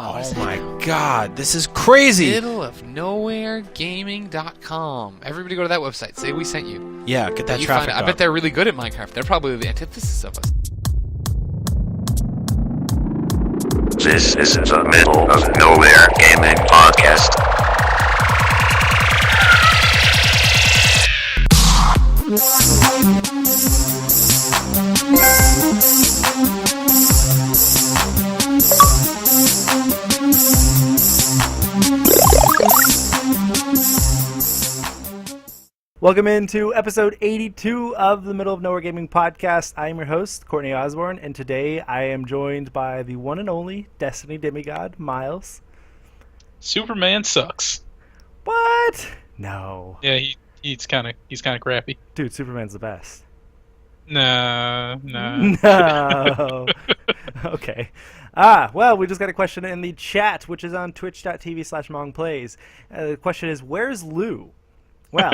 Oh my god, this is crazy! Middleofnowheregaming.com. Everybody go to that website. Say we sent you. Yeah, get that traffic I bet they're really good at Minecraft. They're probably the antithesis of us. This is the Middle of Nowhere Gaming Podcast. Welcome into episode 82 of the Middle of Nowhere Gaming Podcast. I am your host, Courtney Osborne, and today I am joined by the one and only Destiny demigod, Miles. Superman sucks. What? No. Yeah, he's kind of crappy. Dude, Superman's the best. No. No. Okay. Well, we just got a question in the chat, which is on twitch.tv/mongplays. The question is, where's Lou? Well,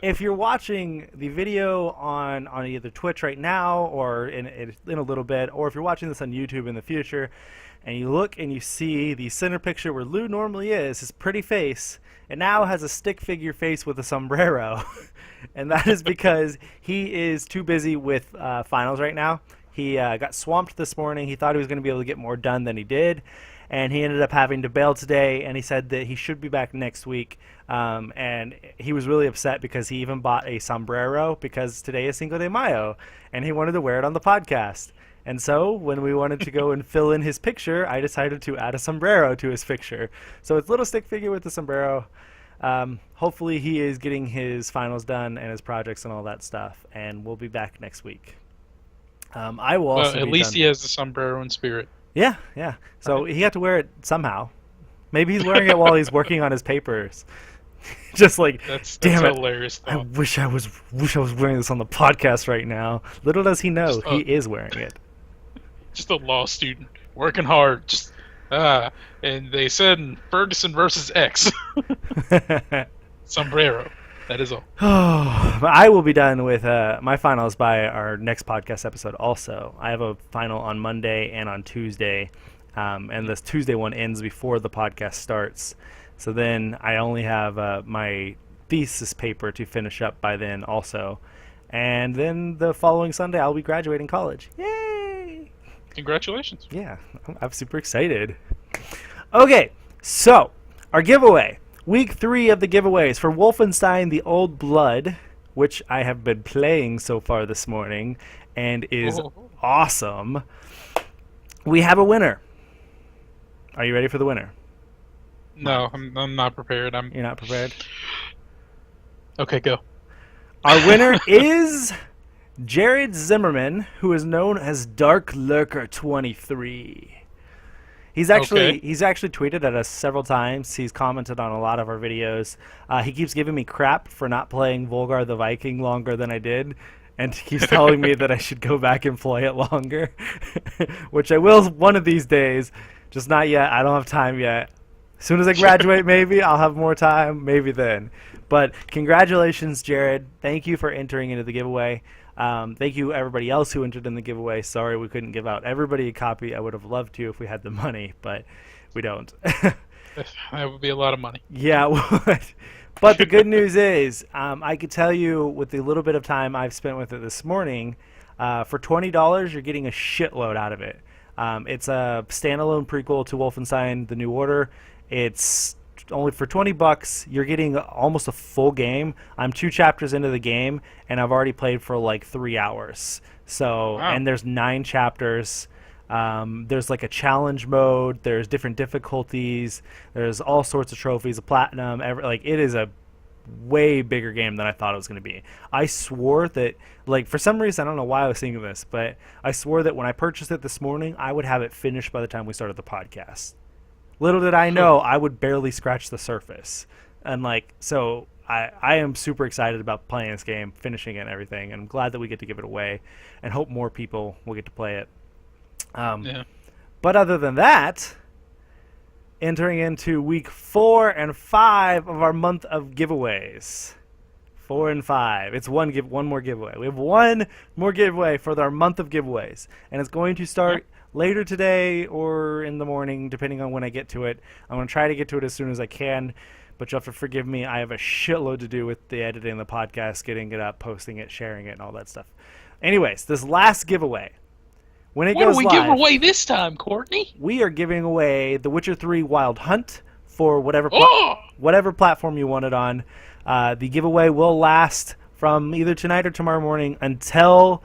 if you're watching the video on either Twitch right now or in a little bit, or if you're watching this on YouTube in the future, and you look and you see the center picture where Lou normally is, his pretty face, it now has a stick figure face with a sombrero. And that is because he is too busy with finals right now. He got swamped this morning. He thought he was going to be able to get more done than he did. And he ended up having to bail today, and he said that he should be back next week. And he was really upset because he even bought a sombrero because today is Cinco de Mayo, and he wanted to wear it on the podcast. And so when we wanted to go and fill in his picture, I decided to add a sombrero to his picture. So it's a little stick figure with the sombrero. Hopefully he is getting his finals done and his projects and all that stuff, and we'll be back next week. I will also Well, at least he has the sombrero in spirit. Yeah. So he had to wear it somehow. Maybe he's wearing it while he's working on his papers. Just like, that's damn it! Hilarious, I wish I was wearing this on the podcast right now. Little does he know, he is wearing it. Just a law student working hard. And they said Ferguson versus X. Sombrero. That is all. But I will be done with my finals by our next podcast episode also. I have a final on Monday and on Tuesday, and this Tuesday one ends before the podcast starts. So then I only have my thesis paper to finish up by then also. And then the following Sunday I'll be graduating college. Yay! Congratulations. Yeah, I'm super excited. Okay, so our giveaway. Week 3 of the giveaways for Wolfenstein: The Old Blood, which I have been playing so far this morning and is awesome. We have a winner. Are you ready for the winner? No, I'm not prepared. You're not prepared? Okay, go. Our winner is Jared Zimmerman, who is known as Dark Lurker 23. He's actually tweeted at us several times. He's commented on a lot of our videos. He keeps giving me crap for not playing Volgar the Viking longer than I did, and he keeps telling me that I should go back and play it longer, which I will one of these days, just not yet. I don't have time yet. As soon as I graduate, maybe I'll have more time, maybe then. But congratulations, Jared. Thank you for entering into the giveaway. Thank you everybody else who entered in the giveaway. Sorry we couldn't give out everybody a copy. I would have loved to if we had the money, but we don't. That would be a lot of money. Yeah, it would. But the good news is I could tell you with the little bit of time I've spent with it this morning, for $20 you're getting a shitload out of it. It's a standalone prequel to Wolfenstein: The New Order. It's only for $20 you're getting almost a full game. I'm 2 chapters into the game and I've already played for like 3 hours. So wow. And there's 9 chapters. There's like a challenge mode, there's different difficulties, there's all sorts of trophies, a platinum, it is a way bigger game than I thought it was going to be. I swore that, like, for some reason, I don't know why I was thinking this, but I swore that when I purchased it this morning I would have it finished by the time we started the podcast. Little did I know, I would barely scratch the surface. And so I am super excited about playing this game, finishing it and everything, and I'm glad that we get to give it away and hope more people will get to play it. Yeah. But other than that, entering into week 4 and 5 of our month of giveaways. 4 and 5. It's one more giveaway. We have one more giveaway for our month of giveaways, and it's going to start later today or in the morning, depending on when I get to it. I'm going to try to get to it as soon as I can, but you'll have to forgive me. I have a shitload to do with the editing of the podcast, getting it up, posting it, sharing it, and all that stuff. Anyways, this last giveaway, when it What goes are we live, giving away this time, Courtney? we are giving away The Witcher 3 Wild Hunt for whatever platform you want it on. The giveaway will last from either tonight or tomorrow morning until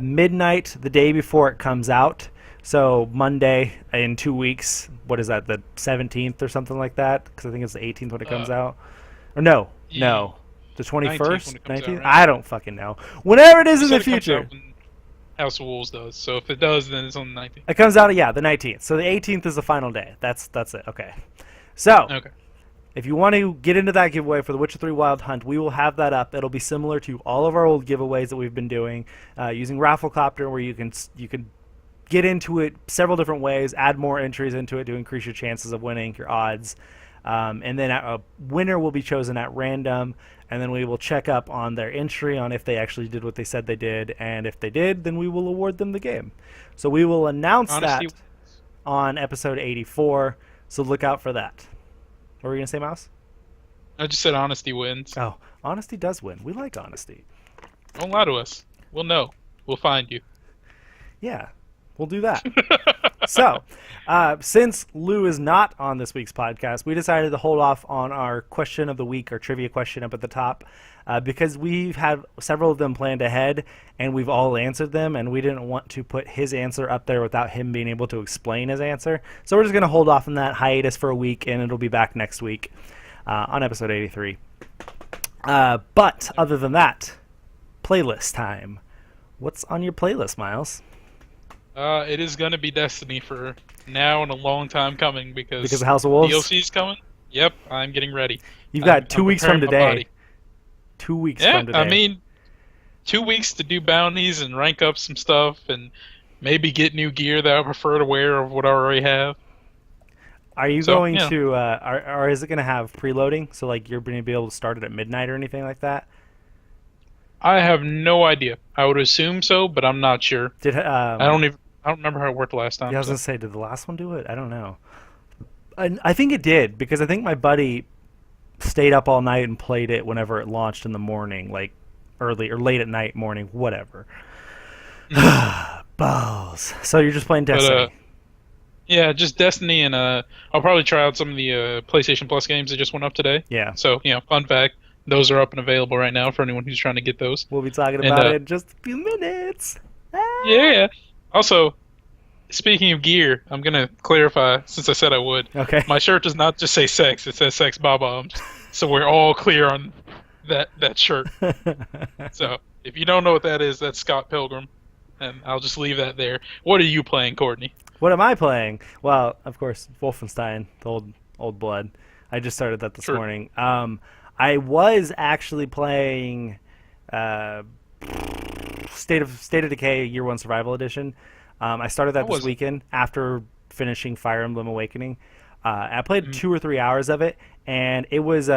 midnight the day before it comes out. So Monday in 2 weeks. What is that, the 17th or something like that? Because I think it's the 18th when it comes out. Or no. The 21st? 19th? I don't fucking know. Whenever it is in the future. House of Wolves does. So if it does, then it's on the 19th. It comes out, the 19th. So the 18th is the final day. That's it. Okay. So, if you want to get into that giveaway for The Witcher 3 Wild Hunt, we will have that up. It'll be similar to all of our old giveaways that we've been doing using Rafflecopter, where you can get into it several different ways, add more entries into it to increase your chances of winning, your odds. And then a winner will be chosen at random, and then we will check up on their entry on if they actually did what they said they did, and if they did, then we will award them the game. So we will announce that on episode 84, so look out for that. What were you going to say, Mouse? I just said honesty wins. Oh, honesty does win. We like honesty. Don't lie to us. We'll know. We'll find you. Yeah, we'll do that. So, since Lou is not on this week's podcast, we decided to hold off on our question of the week, our trivia question up at the top, because we've had several of them planned ahead, and we've all answered them, and we didn't want to put his answer up there without him being able to explain his answer. So we're just going to hold off on that hiatus for a week, and it'll be back next week on episode 83. But other than that, playlist time. What's on your playlist, Miles? It is going to be Destiny for now and a long time coming because of House of Wolves? DLC's coming. Yep, I'm getting ready. You've got 2 weeks from today. 2 weeks from today. I mean, 2 weeks to do bounties and rank up some stuff and maybe get new gear that I prefer to wear of what I already have. Are you going to, or is it going to have preloading? So, like, you're going to be able to start it at midnight or anything like that? I have no idea. I would assume so, but I'm not sure. I don't remember how it worked last time. Yeah, I was going to say, did the last one do it? I don't know. I think it did, because I think my buddy stayed up all night and played it whenever it launched in the morning, like early or late at night, morning, whatever. Balls. So you're just playing Destiny. Yeah, just Destiny, and I'll probably try out some of the PlayStation Plus games that just went up today. Yeah. So, fun fact, those are up and available right now for anyone who's trying to get those. We'll be talking about it in just a few minutes. Yeah. Also, speaking of gear, I'm going to clarify, since I said I would. Okay. My shirt does not just say sex, it says sex bob-ombs. So we're all clear on that shirt. So, if you don't know what that is, that's Scott Pilgrim. And I'll just leave that there. What are you playing, Courtney? What am I playing? Well, of course, Wolfenstein, the old blood. I just started that this morning. I was actually playing State of Decay Year 1 Survival Edition. I started that this weekend after finishing Fire Emblem Awakening. I played 2 or 3 hours of it, and it was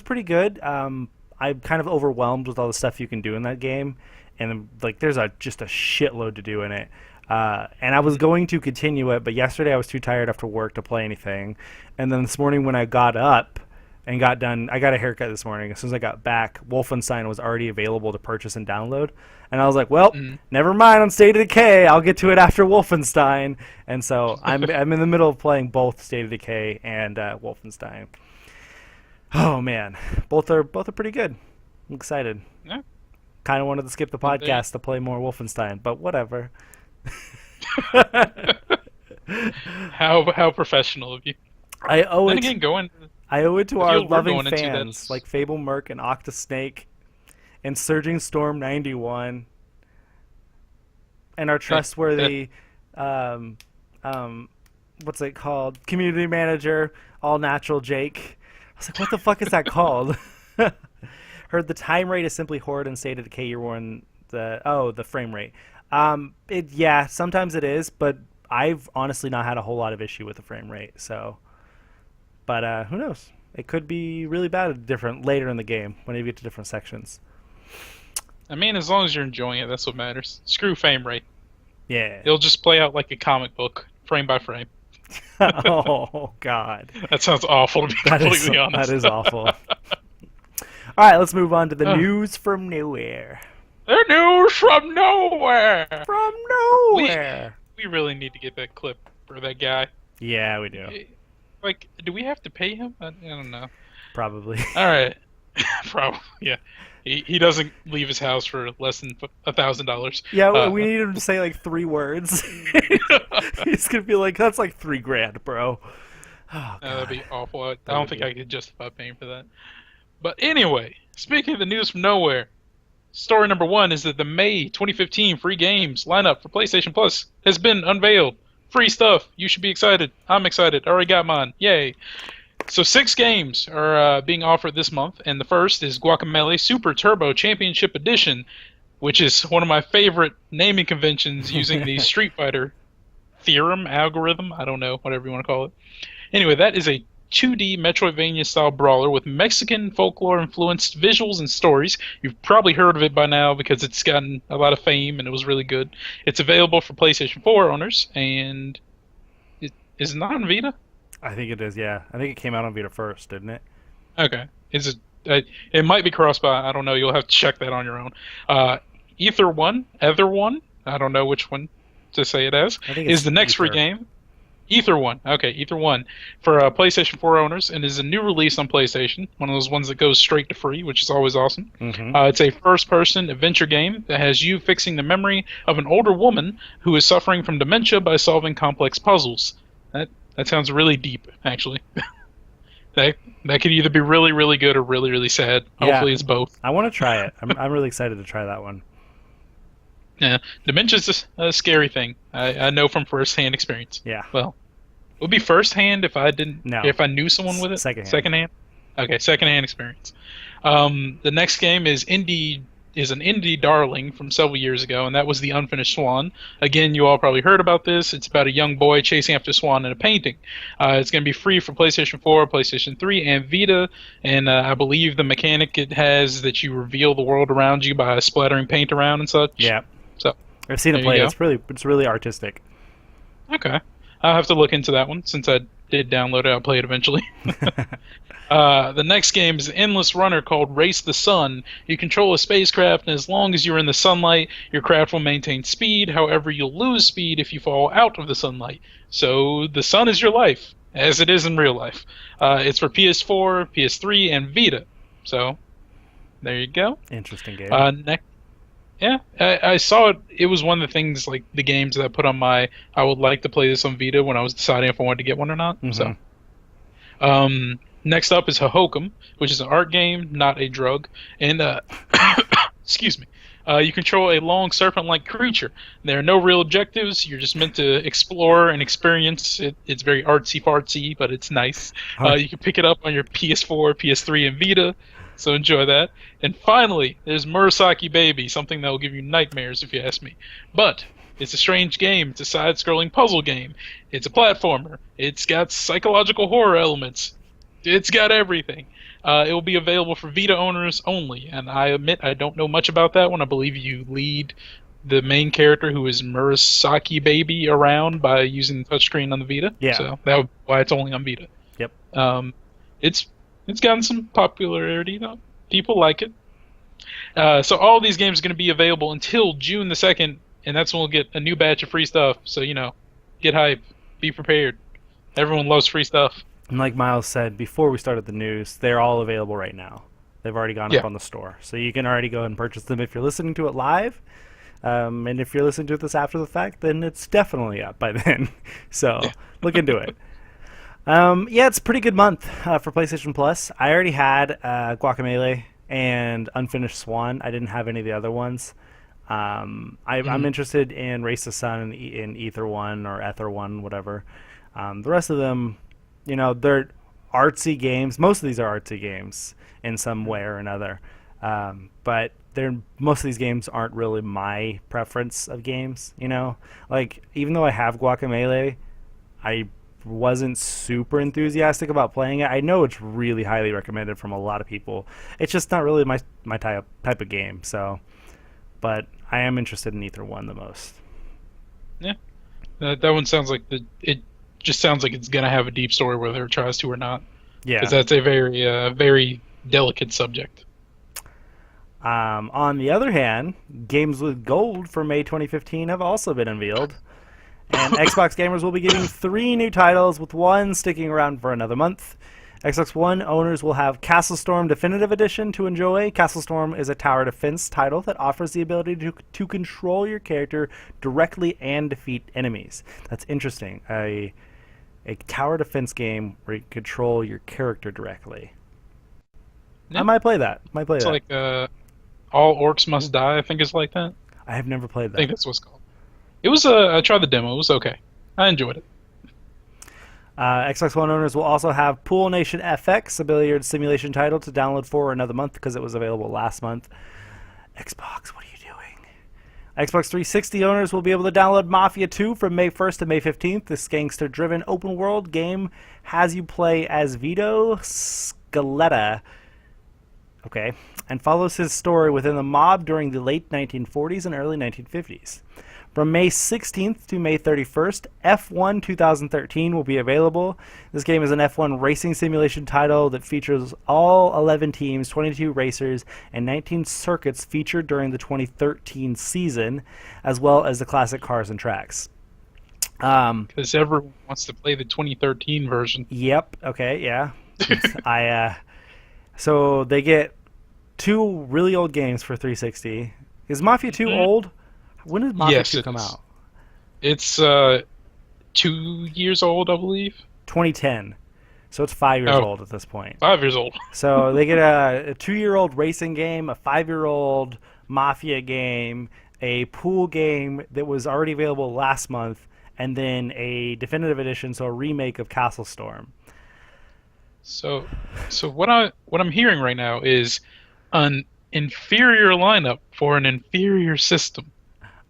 pretty good. I'm kind of overwhelmed with all the stuff you can do in that game, and like there's just a shitload to do in it. And I was going to continue it, but yesterday I was too tired after work to play anything. And then this morning when I got up and got done, I got a haircut this morning. As soon as I got back, Wolfenstein was already available to purchase and download. And I was like, well, never mind on State of Decay. I'll get to it after Wolfenstein. And so I'm in the middle of playing both State of Decay and Wolfenstein. Oh, man. Both are pretty good. I'm excited. Yeah. Kind of wanted to skip the podcast to play more Wolfenstein, but whatever. How professional of you. I owe it to our loving into fans like Fable Merc and Octasnake and Surging Storm 91 and our trustworthy what's it called? Community manager, All Natural Jake. I was like, what the fuck is that called? Heard the time rate is simply horrid and State of Decay Year 1 the frame rate. Sometimes it is, but I've honestly not had a whole lot of issue with the frame rate. So, but who knows? It could be really bad later in the game when you get to different sections. I mean, as long as you're enjoying it, that's what matters. Screw frame rate. Yeah. It'll just play out like a comic book, frame by frame. Oh God. That sounds awful, to be completely honest. That is awful. All right, let's move on to the news from nowhere. The news from nowhere. From nowhere. We really need to get that clip for that guy. Yeah, we do. Like, do we have to pay him? I don't know. Probably. All right. Probably, yeah. He doesn't leave his house for less than $1,000. Yeah, we need him to say like 3 words. He's gonna be like, "That's like $3,000, bro." Oh, that'd be awful. I don't think I could justify paying for that. But anyway, speaking of the news from nowhere, story number 1 is that the May 2015 free games lineup for PlayStation Plus has been unveiled. Free stuff. You should be excited. I'm excited. I already got mine. Yay. So 6 games are being offered this month, and the first is Guacamelee Super Turbo Championship Edition, which is one of my favorite naming conventions using the Street Fighter theorem, algorithm, I don't know, whatever you want to call it. Anyway, that is a 2D Metroidvania-style brawler with Mexican folklore-influenced visuals and stories. You've probably heard of it by now because it's gotten a lot of fame and it was really good. It's available for PlayStation 4 owners, and is it not on Vita? I think it is, yeah. I think it came out on Vita first, didn't it? Okay. Is it? It might be cross-buy. I don't know. You'll have to check that on your own. Ether One, I don't know which one to say it as, is the next free game. Ether One. Okay, Ether One for PlayStation 4 owners, and is a new release on PlayStation. One of those ones that goes straight to free, which is always awesome. Mm-hmm. It's a first-person adventure game that has you fixing the memory of an older woman who is suffering from dementia by solving complex puzzles. That sounds really deep, actually. that could either be really, really good or really, really sad. Hopefully it's both. I want to try it. I'm really excited to try that one. Yeah, dementia's a scary thing. I know from first-hand experience. Yeah. Well, it would be first-hand if I didn't. No. If I knew someone with it. Second-hand. Okay, second-hand experience. The next game is an indie darling from several years ago, and that was The Unfinished Swan. Again, you all probably heard about this. It's about a young boy chasing after a swan in a painting. It's going to be free for PlayStation 4, PlayStation 3, and Vita, and I believe the mechanic it has that you reveal the world around you by splattering paint around and such. Yeah. So I've seen it play. It's really artistic. Okay. I'll have to look into that one. Since I did download it, I'll play it eventually. The next game is an endless runner called Race the Sun. You control a spacecraft, and as long as you're in the sunlight, your craft will maintain speed. However, you'll lose speed if you fall out of the sunlight. So the sun is your life, as it is in real life. It's for PS4, PS3, and Vita. So there you go. Interesting game. Yeah, I saw it. It was one of the things, like the games that I put on my I would like to play this on Vita when I was deciding if I wanted to get one or not. Mm-hmm. So, next up is Hohokam, which is an art game, not a drug. And excuse me, you control a long serpent-like creature. There are no real objectives. You're just meant to explore and experience. It's very artsy-fartsy, but it's nice. You can pick it up on your PS4, PS3, and Vita. So enjoy that. And finally, there's Murasaki Baby, something that will give you nightmares if you ask me. But it's a strange game. It's a side-scrolling puzzle game. It's a platformer. It's got psychological horror elements. It's got everything. It will be available for Vita owners only. And I admit I don't know much about that one. I believe you lead the main character, who is Murasaki Baby, around by using the touchscreen on the Vita. Yeah. So that's why it's only on Vita. Yep. It's gotten some popularity, though. People like it. So all these games are going to be available until June the 2nd, and that's when we'll get a new batch of free stuff. So, get hype. Be prepared. Everyone loves free stuff. And like Miles said before we started the news, they're all available right now. They've already gone up on the store. So you can already go ahead and purchase them if you're listening to it live. And if you're listening to this after the fact, then it's definitely up by then. So look into it. It's a pretty good month for PlayStation Plus. I already had Guacamelee and Unfinished Swan. I didn't have any of the other ones. I'm interested in Race the Sun and in Ether One or Ether One, whatever. The rest of them, they're artsy games. Most of these are artsy games in some way or another. But most of these games aren't really my preference of games. Like even though I have Guacamelee, I wasn't super enthusiastic about playing it. I know it's really highly recommended from a lot of people. It's just not really my type of game. So, but I am interested in Ether One the most. Yeah, that one sounds like it just sounds like it's gonna have a deep story whether it tries to or not. Yeah. Because that's a very delicate subject. On the other hand, games with gold for May 2015 have also been unveiled. And Xbox gamers will be getting 3 new titles, with one sticking around for another month. Xbox One owners will have Castle Storm Definitive Edition to enjoy. Castle Storm is a tower defense title that offers the ability to control your character directly and defeat enemies. That's interesting. A tower defense game where you control your character directly. Yeah. I might play that. It's like All Orcs Must Die, I think it's like that. I have never played I that. think that's what it's called. It was I tried the demo. It was okay. I enjoyed it. Xbox One owners will also have Pool Nation FX, a billiard simulation title, to download for another month because it was available last month. Xbox, what are you doing? Xbox 360 owners will be able to download Mafia 2 from May 1st to May 15th. This gangster-driven open-world game has you play as Vito Scaletta, and follows his story within the mob during the late 1940s and early 1950s. From May 16th to May 31st, F1 2013 will be available. This game is an F1 racing simulation title that features all 11 teams, 22 racers, and 19 circuits featured during the 2013 season, as well as the classic cars and tracks. Because everyone wants to play the 2013 version. Yep. Okay. Yeah. So they get 2 really old games for 360. Is Mafia 2 old? When did Mafia 2 come out? It's 2 years old, I believe. 2010. So it's 5 years old at this point. 5 years old. So they get a 2-year-old racing game, a 5-year-old Mafia game, a pool game that was already available last month, and then a definitive edition, so a remake of Castle Storm. So what I'm hearing right now is an inferior lineup for an inferior system.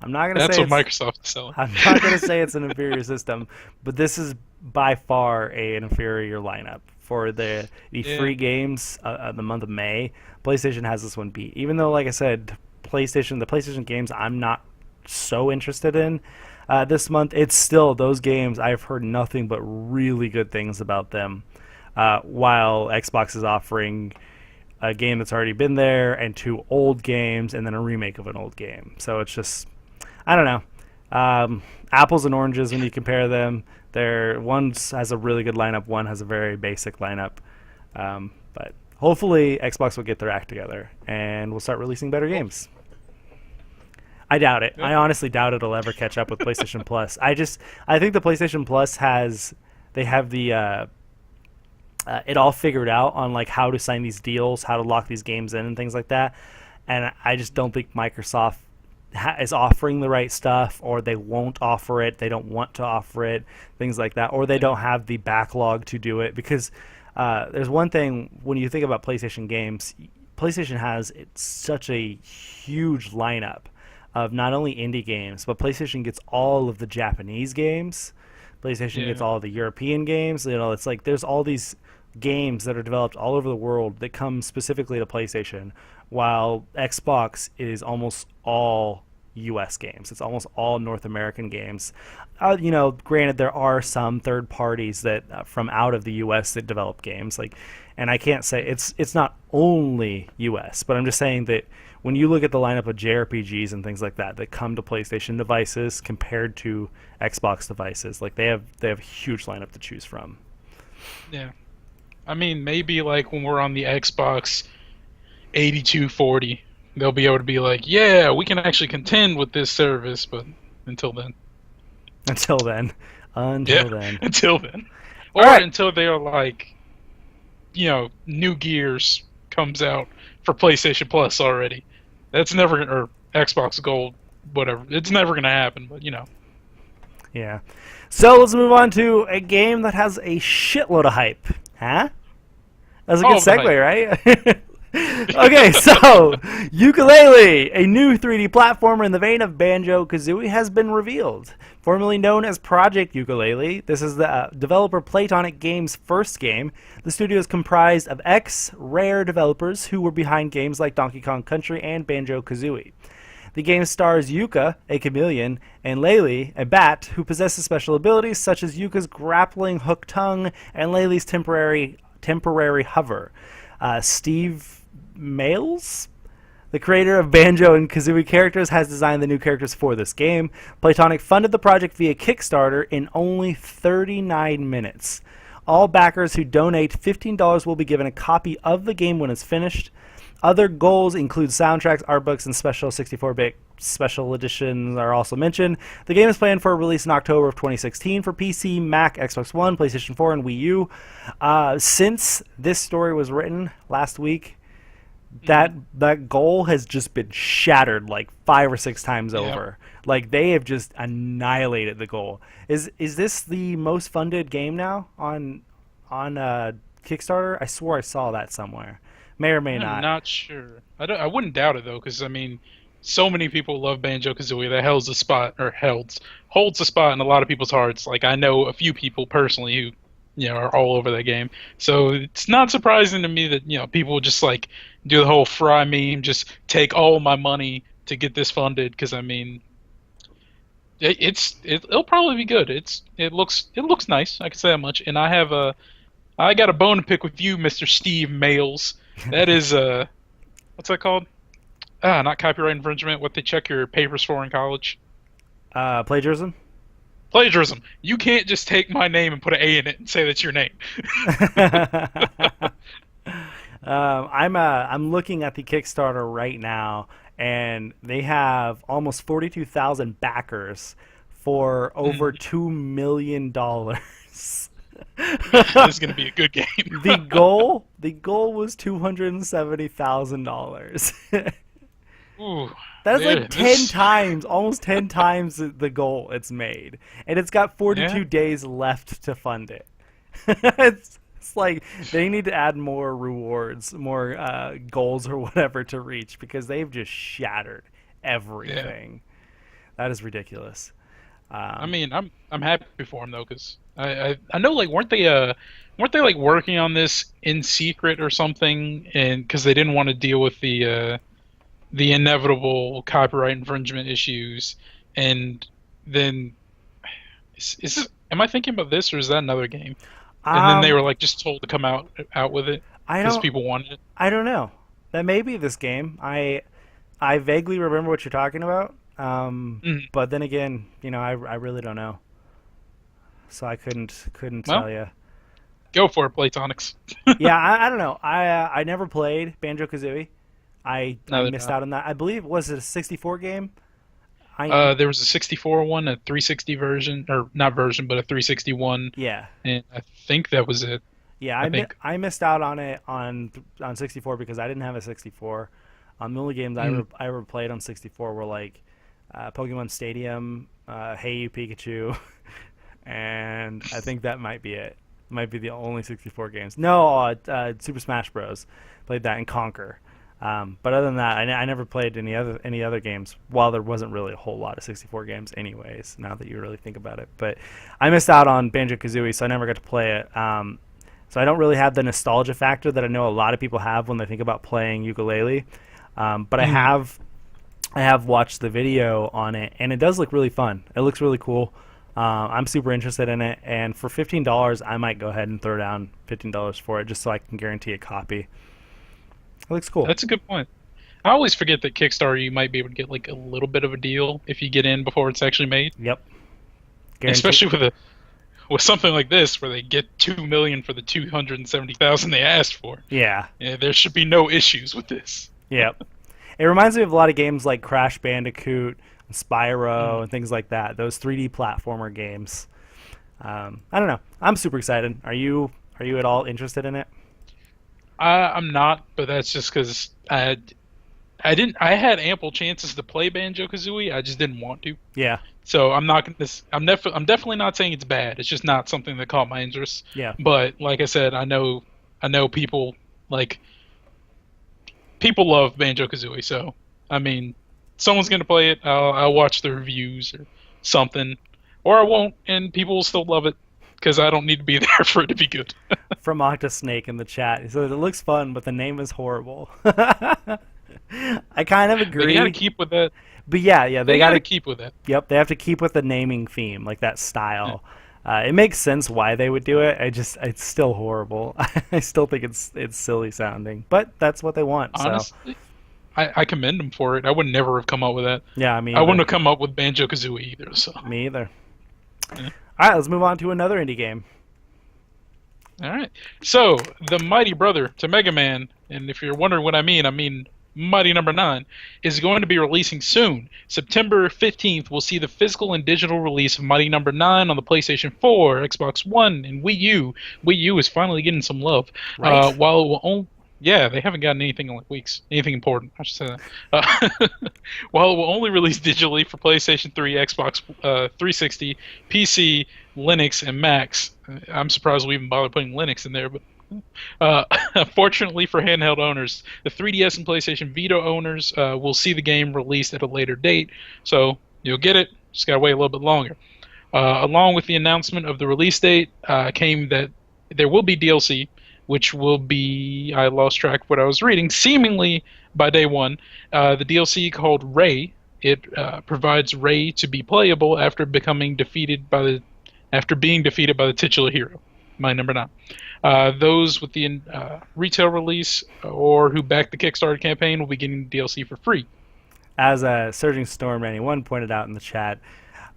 I'm not gonna That's say what Microsoft is selling. I'm not gonna say it's an inferior system, but this is by far an inferior lineup for the free games the month of May. PlayStation has this one beat, even though, like I said, the PlayStation games I'm not so interested in this month. It's still those games I've heard nothing but really good things about them. While Xbox is offering a game that's already been there and 2 old games and then a remake of an old game. So it's just, I don't know. Apples and oranges when you compare them. One has a really good lineup, one has a very basic lineup. But hopefully Xbox will get their act together and we'll start releasing better games. I doubt it. I honestly doubt it'll ever catch up with PlayStation Plus. I think the PlayStation Plus they have the it all figured out on like how to sign these deals, how to lock these games in and things like that. And I just don't think Microsoft is offering the right stuff, or they won't offer it, they don't want to offer it, things like that, or they don't have the backlog to do it. Because there's one thing, when you think about PlayStation games, PlayStation has such a huge lineup of not only indie games, but PlayStation gets all of the Japanese games, PlayStation gets all of the European games. It's like there's all these games that are developed all over the world that come specifically to PlayStation, while Xbox is almost all US games. It's almost all North American games. Granted, there are some third parties that from out of the US that develop games, and I can't say it's not only US, but I'm just saying that when you look at the lineup of JRPGs and things like that come to PlayStation devices compared to Xbox devices, like they have a huge lineup to choose from. Yeah. I mean, maybe like when we're on the Xbox 8240, they'll be able to be like, yeah, we can actually contend with this service, but until then. Until then. Or right. until they're like, New Gears comes out for PlayStation Plus already. That's never, or Xbox Gold, whatever. It's never going to happen, but Yeah. So let's move on to a game that has a shitload of hype. Huh? That's a good segue, right? Okay, so Yooka-Laylee, a new 3D platformer in the vein of Banjo-Kazooie, has been revealed. Formerly known as Project Yooka-Laylee, this is the developer Playtonic Games' first game. The studio is comprised of ex-Rare developers who were behind games like Donkey Kong Country and Banjo-Kazooie. The game stars Yuka, a chameleon, and Laylee, a bat, who possesses special abilities such as Yuka's grappling hook tongue and Laylee's temporary hover. Steve Males, the creator of Banjo and Kazooie characters, has designed the new characters for this game. Playtonic funded the project via Kickstarter in only 39 minutes. All backers who donate $15 will be given a copy of the game when it's finished. Other goals include soundtracks, art books, and special 64-bit special editions are also mentioned. The game is planned for a release in October of 2016 for PC, Mac, Xbox One, PlayStation 4, and Wii U. Since this story was written last week, that goal has just been shattered like 5 or 6 times over. Like, they have just annihilated the goal. Is this the most funded game now on Kickstarter? I swore I saw that somewhere. May or may not. I'm not sure. I wouldn't doubt it though, because I mean, so many people love Banjo-Kazooie that holds a spot in a lot of people's hearts. Like, I know a few people personally who, are all over that game. So it's not surprising to me that people just like do the whole fry meme, just take all my money to get this funded. Because I mean, it'll probably be good. It looks nice. I can say that much. And I got a bone to pick with you, Mr. Steve Males. That is what's that called? Not copyright infringement. What they check your papers for in college? Plagiarism. Plagiarism. You can't just take my name and put an A in it and say that's your name. I'm looking at the Kickstarter right now, and they have almost 42,000 backers for over $2 million. This is going to be a good game. The goal was $270,000. Ooh, that is like 10 times, almost 10 times the goal it's made, and it's got 42 days left to fund it. It's like they need to add more rewards, more goals or whatever to reach, because they've just shattered everything. That is ridiculous. I mean, I'm happy for them though, because I know, like, weren't they like working on this in secret or something, and because they didn't want to deal with the inevitable copyright infringement issues, and then am I thinking about this, or is that another game? And then they were like just told to come out with it because people wanted it. I don't know. That may be this game. I vaguely remember what you're talking about. But then again, I really don't know. So I couldn't tell you. Go for it, Platonics. Yeah, I don't know. I never played Banjo-Kazooie. I missed out on that. I believe, was it a 64 game? There was a 64 one, a 360 version, or not version, but a 361. Yeah. And I think that was it. Yeah, I missed out on it on 64 because I didn't have a 64. The only games I ever played on 64 were like Pokemon Stadium, Hey You Pikachu, and I think that might be it. Might be the only 64 games. No, Super Smash Bros. Played that and Conquer. But other than that, I never played any other games. While there wasn't really a whole lot of 64 games, anyways. Now that you really think about it, but I missed out on Banjo-Kazooie, so I never got to play it. So I don't really have the nostalgia factor that I know a lot of people have when they think about playing Yooka-Laylee. But I have watched the video on it, and it does look really fun. It looks really cool. I'm super interested in it, and for $15, I might go ahead and throw down $15 for it just so I can guarantee a copy. It looks cool. That's a good point. I always forget that Kickstarter, you might be able to get like a little bit of a deal if you get in before it's actually made. Yep. Especially with something like this, where they get $2 million for the $270,000 they asked for. Yeah. There should be no issues with this. Yep. It reminds me of a lot of games like Crash Bandicoot, Spyro, and things like that. Those 3D platformer games. I don't know. I'm super excited. Are you at all interested in it? I'm not, but that's just because I had ample chances to play Banjo-Kazooie. I just didn't want to. Yeah. So I'm not gonna. I'm definitely not saying it's bad. It's just not something that caught my interest. Yeah. But like I said, I know people love Banjo-Kazooie. So I mean, someone's gonna play it. I'll watch the reviews or something, or I won't, and people will still love it. Because I don't need to be there for it to be good. From Octosnake in the chat, he says it looks fun, but the name is horrible. I kind of agree. You gotta keep with that. But yeah, they got to keep with it. Yep, they have to keep with the naming theme, like that style. It makes sense why they would do it. It's still horrible. I still think it's silly sounding, but that's what they want. Honestly, so. I commend them for it. I would never have come up with that. Yeah, I wouldn't have come up with Banjo-Kazooie either. So. Me either. Yeah. All right, let's move on to another indie game. All right. So, the mighty brother to Mega Man, and if you're wondering what I mean Mighty Number 9, is going to be releasing soon. September 15th, we'll see the physical and digital release of Mighty Number 9 on the PlayStation 4, Xbox One, and Wii U. Wii U is finally getting some love. Right. While it will only... Yeah, they haven't gotten anything in like weeks. Anything important, I should say that. While it will only release digitally for PlayStation 3, Xbox 360, PC, Linux, and Macs. I'm surprised we even bothered putting Linux in there, but fortunately for handheld owners, the 3DS and PlayStation Vita owners will see the game released at a later date, so you'll get it, just gotta wait a little bit longer. Along with the announcement of the release date came that there will be DLC, which will be, I lost track of what I was reading, seemingly by day one. The DLC called Ray, it provides Ray to be playable after being defeated by the titular hero, my number 9. Those with the retail release or who backed the Kickstarter campaign will be getting the DLC for free. As Surging Storm 91 pointed out in the chat,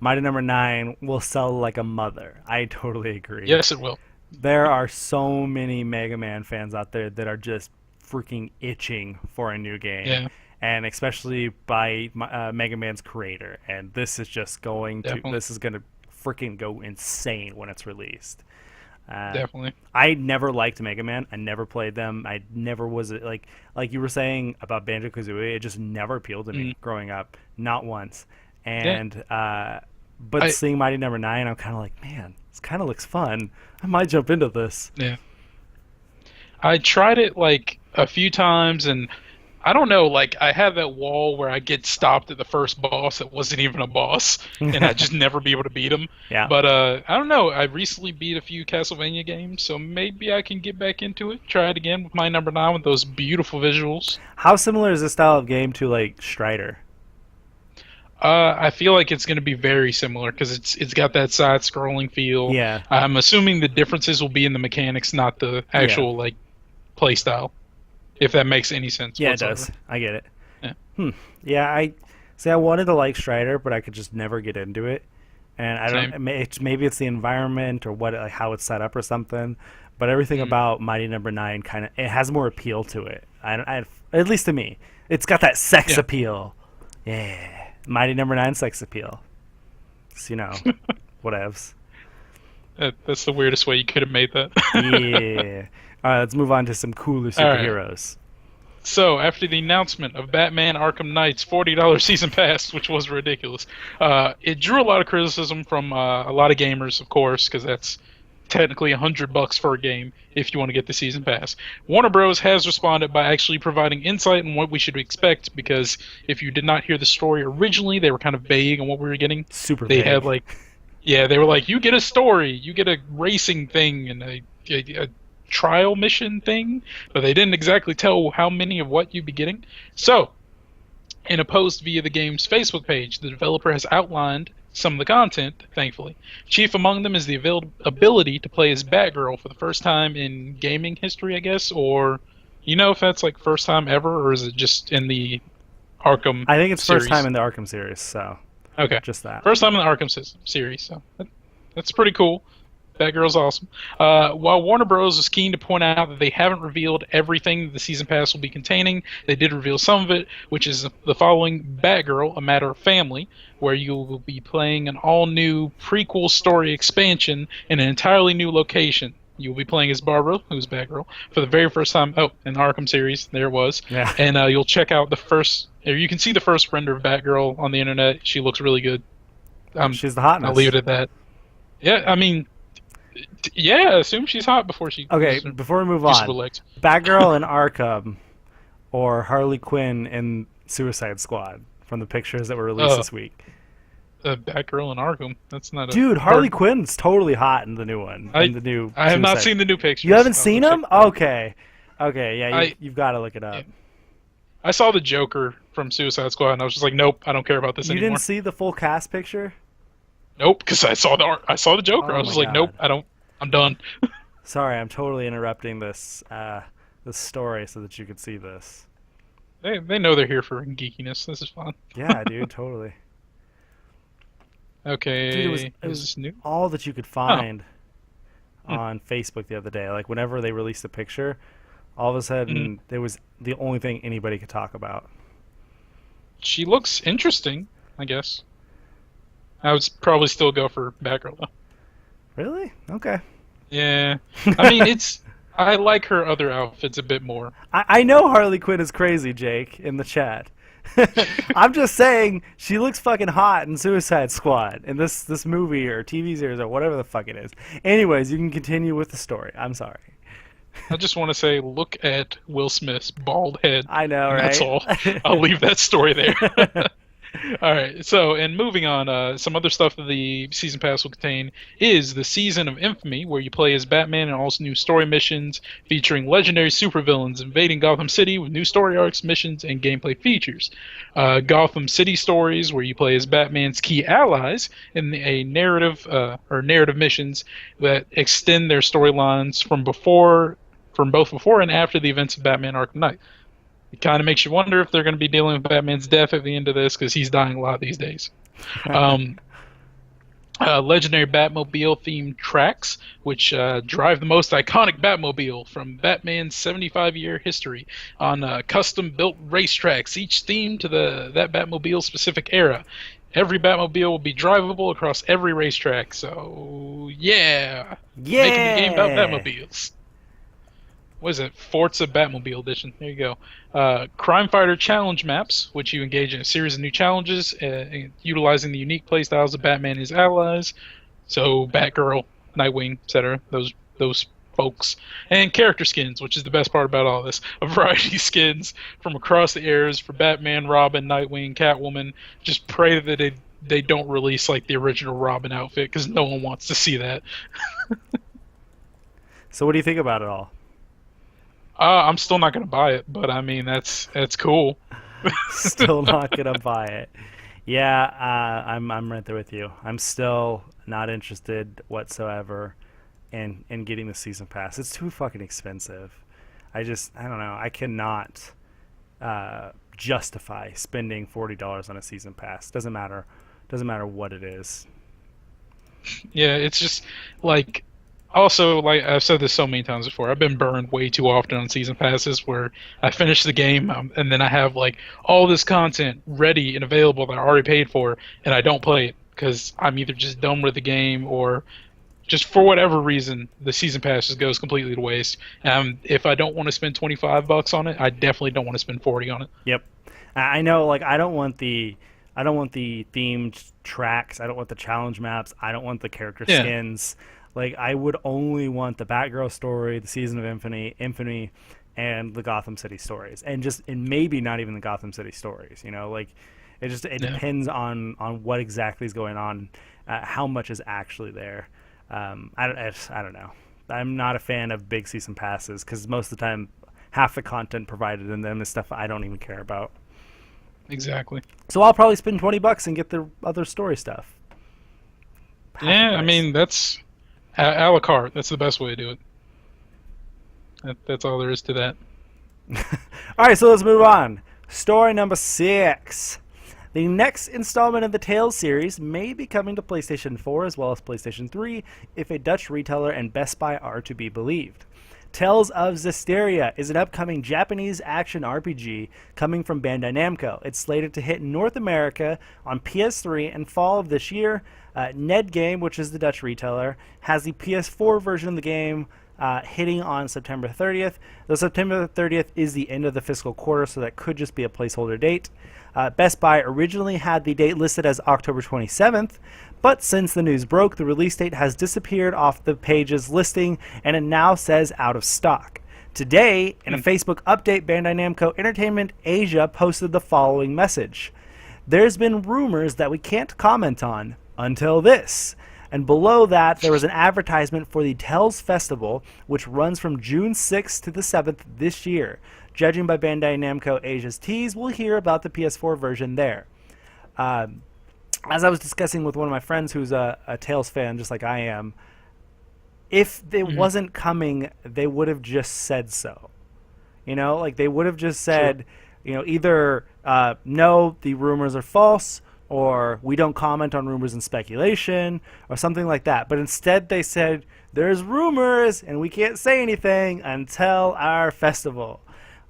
Mighty Number 9 will sell like a mother. I totally agree. Yes, it will. There are so many Mega Man fans out there that are just freaking itching for a new game. Yeah. And especially by Mega Man's creator. And this is just going to freaking go insane when it's released. Definitely. I never liked Mega Man. I never played them. I never was like you were saying about Banjo-Kazooie. It just never appealed to me growing up, not once. And but seeing Mighty Number 9, I'm kind of like, man, this kind of looks fun. I might jump into this. Yeah. I tried it like a few times, and I don't know, like I have that wall where I get stopped at the first boss that wasn't even a boss, and I just never be able to beat him. Yeah. But I don't know. I recently beat a few Castlevania games, so maybe I can get back into it. Try it again with my number 9 with those beautiful visuals. How similar is this style of game to like Strider? I feel like it's going to be very similar because it's got that side-scrolling feel. Yeah. I'm assuming the differences will be in the mechanics, not the actual like play style. If that makes any sense. Yeah, whatsoever. it does. I get it. Yeah. Yeah, I wanted to like Strider, but I could just never get into it. And I don't. Maybe it's the environment or how it's set up or something. But everything about Mighty Number 9 it has more appeal to it. At least to me, it's got that sex appeal. Yeah. Mighty Number 9 sex appeal. So, whatevs. That's the weirdest way you could have made that. Yeah. All right, let's move on to some cooler superheroes. Right. So, after the announcement of Batman Arkham Knight's $40 season pass, which was ridiculous, it drew a lot of criticism from a lot of gamers, of course, because that's technically $100 for a game if you want to get the season pass. Warner Bros. Has responded by actually providing insight on what we should expect, because if you did not hear the story originally, they were kind of vague on what we were getting. They had they were like, you get a story, you get a racing thing, and a trial mission thing, but they didn't exactly tell how many of what you'd be getting. So, in a post via the game's Facebook page, the developer has outlined some of the content, thankfully. Chief among them is the ability to play as Batgirl for the first time in gaming history, I guess, or if that's like first time ever, or is it just in the Arkham I think it's series? First time in the Arkham series, so okay. Just that. First time in the Arkham series, so that's pretty cool. Batgirl's awesome. While Warner Bros. Is keen to point out that they haven't revealed everything that the Season Pass will be containing, they did reveal some of it, which is the following: Batgirl, A Matter of Family, where you will be playing an all-new prequel story expansion in an entirely new location. You'll be playing as Barbara, who's Batgirl, for the very first time. Oh, in the Arkham series, there it was. Yeah. And you'll check out you can see the first render of Batgirl on the internet. She looks really good. She's the hotness. I'll leave it at that. Yeah, I mean... Yeah, assume she's hot before she... Okay, before we move on, Batgirl in Arkham or Harley Quinn in Suicide Squad from the pictures that were released this week? Batgirl in Arkham. That's not Dude, Harley Quinn's totally hot in the new one. I have not seen the new pictures. You haven't seen them? Okay, yeah, you've got to look it up. Yeah. I saw the Joker from Suicide Squad, and I was just like, nope, I don't care about this You anymore. didn't see the full cast picture? Nope, because I saw the Joker. Oh I was just my like, nope, God. I'm done. Sorry, I'm totally interrupting this story so that you could see this. They know they're here for geekiness. This is fun. Yeah, dude, totally. Okay, Dude, is it this was new? all that you could find Hmm. on Facebook the other day. Like, whenever they released a picture, all of a sudden, it was the only thing anybody could talk about. She looks interesting, I guess. I would probably still go for Batgirl though. Really? Okay. Yeah, I mean I like her other outfits a bit more. I know Harley Quinn is crazy, Jake, in the chat. I'm just saying she looks fucking hot in Suicide Squad in this movie or TV series or whatever the fuck it is. Anyways, you can continue with the story. I'm sorry. I just want to say, look at Will Smith's bald head. I know, right? That's all. I'll leave that story there. All right. So, and moving on, some other stuff that the season pass will contain is the Season of Infamy, where you play as Batman and also new story missions featuring legendary supervillains invading Gotham City with new story arcs, missions, and gameplay features. Gotham City Stories, where you play as Batman's key allies in a narrative missions that extend their storylines from both before and after the events of Batman Arkham Knight. It kind of makes you wonder if they're going to be dealing with Batman's death at the end of this, because he's dying a lot these days. Legendary Batmobile-themed tracks, which drive the most iconic Batmobile from Batman's 75-year history on custom-built racetracks, each themed to that Batmobile-specific era. Every Batmobile will be drivable across every racetrack, so yeah! Making the game about Batmobiles. What is it? Forza Batmobile Edition. There you go. Crime Fighter challenge maps, which you engage in a series of new challenges, utilizing the unique playstyles of Batman and his allies. So Batgirl, Nightwing, etc. Those folks. And character skins, which is the best part about all this. A variety of skins from across the eras for Batman, Robin, Nightwing, Catwoman. Just pray that they don't release like the original Robin outfit, because no one wants to see that. So what do you think about it all? I'm still not gonna buy it, but I mean that's cool. Still not gonna buy it. Yeah, I'm right there with you. I'm still not interested whatsoever in getting the season pass. It's too fucking expensive. I don't know. I cannot justify spending $40 on a season pass. Doesn't matter what it is. Yeah, it's just like. Also, like I've said this so many times before, I've been burned way too often on season passes where I finish the game and then I have like all this content ready and available that I already paid for, and I don't play it because I'm either just done with the game or just for whatever reason the season pass just goes completely to waste. If I don't want to spend $25 on it, I definitely don't want to spend $40 on it. Yep, I know. Like I don't want the themed tracks. I don't want the challenge maps. I don't want the character skins. Like, I would only want the Batgirl story, the Season of Infamy, and the Gotham City stories, and maybe not even the Gotham City stories. You know, like it depends on what exactly is going on, how much is actually there. I don't know. I'm not a fan of big season passes because most of the time, half the content provided in them is stuff I don't even care about. Exactly. So I'll probably spend $20 and get the other story stuff. Yeah, I mean that's. A la carte. That's the best way to do it. That's all there is to that. All right, so let's move on. Story number 6. The next installment of the Tales series may be coming to PlayStation 4 as well as PlayStation 3 if a Dutch retailer and Best Buy are to be believed. Tales of Zestiria is an upcoming Japanese action RPG coming from Bandai Namco. It's slated to hit North America on PS3 in fall of this year. Ned Game, which is the Dutch retailer, has the PS4 version of the game hitting on September 30th. Though September 30th is the end of the fiscal quarter, so that could just be a placeholder date. Best Buy originally had the date listed as October 27th, but since the news broke, the release date has disappeared off the page's listing, and it now says out of stock. Today, in a Facebook update, Bandai Namco Entertainment Asia posted the following message. There's been rumors that we can't comment on until this. And below that, there was an advertisement for the Tales Festival, which runs from June 6th to the 7th this year. Judging by Bandai Namco Asia's tease, we'll hear about the PS4 version there. As I was discussing with one of my friends who's a Tales fan, just like I am, if it wasn't coming, they would have just said so. You know, like they would have just said, you know, either no, the rumors are false, or we don't comment on rumors and speculation, or something like that. But instead they said, there's rumors, and we can't say anything until our festival.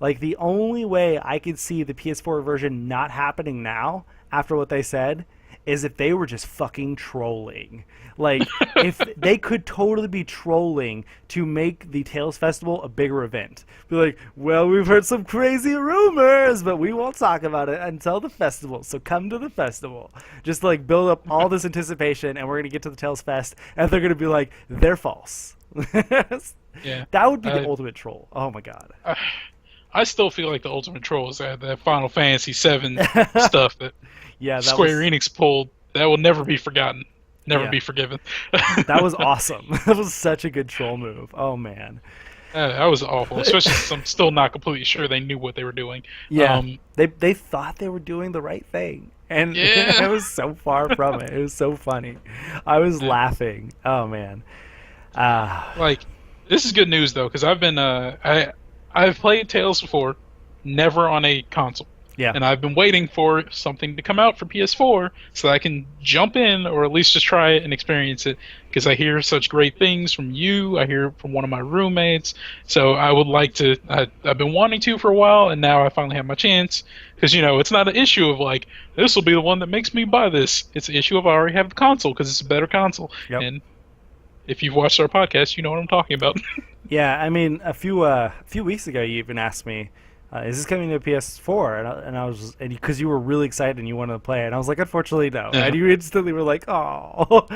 Like, the only way I could see the PS4 version not happening now, after what they said, is if they were just fucking trolling. Like, if they could totally be trolling to make the Tales Festival a bigger event. Be like, well, we've heard some crazy rumors, but we won't talk about it until the festival, so come to the festival. Just, like, build up all this anticipation, and we're going to get to the Tales Fest, and they're going to be like, they're false. Yeah. That would be the ultimate troll. Oh, my God. I still feel like the ultimate troll is that Final Fantasy VII stuff that Square Enix pulled. That will never be forgotten. Never be forgiven. That was awesome. That was such a good troll move. Oh, man. That was awful, especially since I'm still not completely sure they knew what they were doing. Yeah, they thought they were doing the right thing, and it was so far from it. It was so funny. I was laughing. Oh, man. Like, this is good news, though, because I've been... I've played Tales before, never on a console. Yeah. And I've been waiting for something to come out for PS4 so that I can jump in or at least just try it and experience it, because I hear such great things from you. I hear from one of my roommates. So I would like to... I've been wanting to for a while, and now I finally have my chance. Because, you know, it's not an issue of like, this will be the one that makes me buy this. It's an issue of I already have the console because it's a better console. Yep. And if you've watched our podcast, you know what I'm talking about. Yeah, I mean, a few weeks ago, you even asked me, "Is this coming to PS4?" And I was, and because you were really excited and you wanted to play it, and I was like, "Unfortunately, no." And you instantly were like, "Oh,"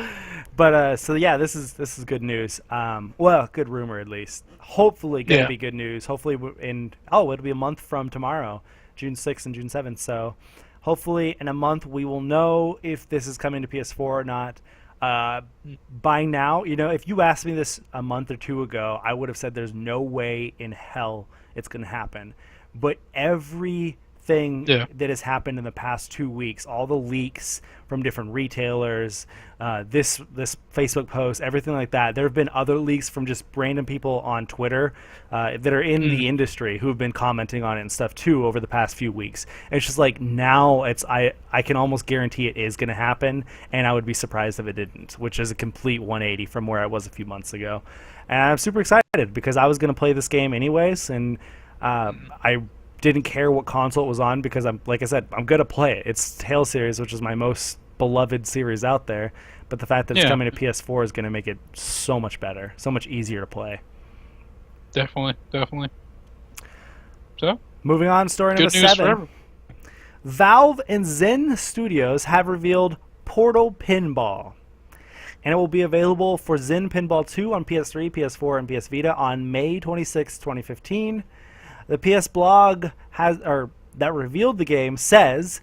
but so yeah, this is good news. Well, good rumor at least. Hopefully, gonna be good news. Hopefully, it'll be a month from tomorrow, June 6th and June 7th. So, hopefully, in a month, we will know if this is coming to PS4 or not. By now, you know, if you asked me this a month or two ago, I would have said there's no way in hell it's going to happen. But everything that has happened in the past 2 weeks, all the leaks from different retailers, this Facebook post, everything like that, there have been other leaks from just random people on Twitter that are in the industry who have been commenting on it and stuff too over the past few weeks. And it's just like, now I can almost guarantee it is going to happen, and I would be surprised if it didn't, which is a complete 180 from where I was a few months ago. And I'm super excited because I was going to play this game anyways, and I didn't care what console it was on because like I said, I'm going to play it. It's Tales series, which is my most beloved series out there, but the fact that it's coming to PS4 is going to make it so much better, so much easier to play. Definitely. So, moving on, story number 7. Valve and Zen Studios have revealed Portal Pinball, and it will be available for Zen Pinball 2 on PS3, PS4, and PS Vita on May 26, 2015. The PS blog that revealed the game says,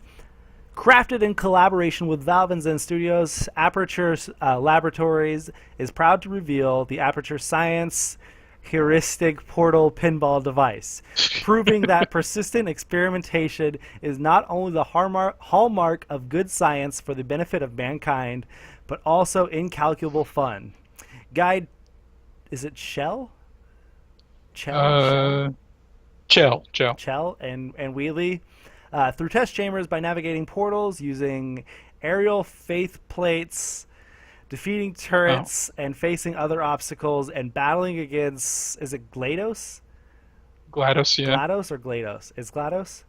crafted in collaboration with Valve and Zen Studios, Aperture Laboratories is proud to reveal the Aperture Science heuristic portal pinball device, proving that persistent experimentation is not only the hallmark of good science for the benefit of mankind, but also incalculable fun. Guide, is it Chell and Wheelie through test chambers by navigating portals, using aerial faith plates, defeating turrets, and facing other obstacles, and battling against, is it GLaDOS? GLaDOS, yeah. GLaDOS or GLaDOS? It's GLaDOS?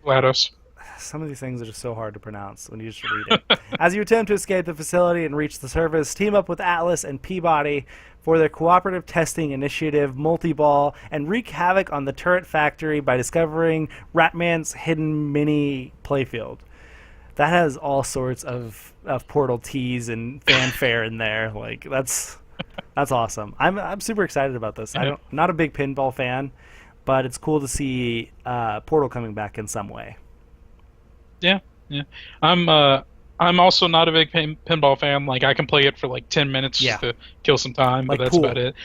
GLaDOS. Some of these things are just so hard to pronounce when you just read it. As you attempt to escape the facility and reach the surface, team up with Atlas and Peabody for their cooperative testing initiative, Multiball, and wreak havoc on the turret factory by discovering Ratman's hidden mini playfield. That has all sorts of Portal teas and fanfare in there. Like, that's awesome. I'm super excited about this. I'm not a big pinball fan, but it's cool to see Portal coming back in some way. Yeah. I'm I'm also not a big pinball fan. Like, I can play it for like 10 minutes Yeah. just to kill some time, Like but that's pool. about it.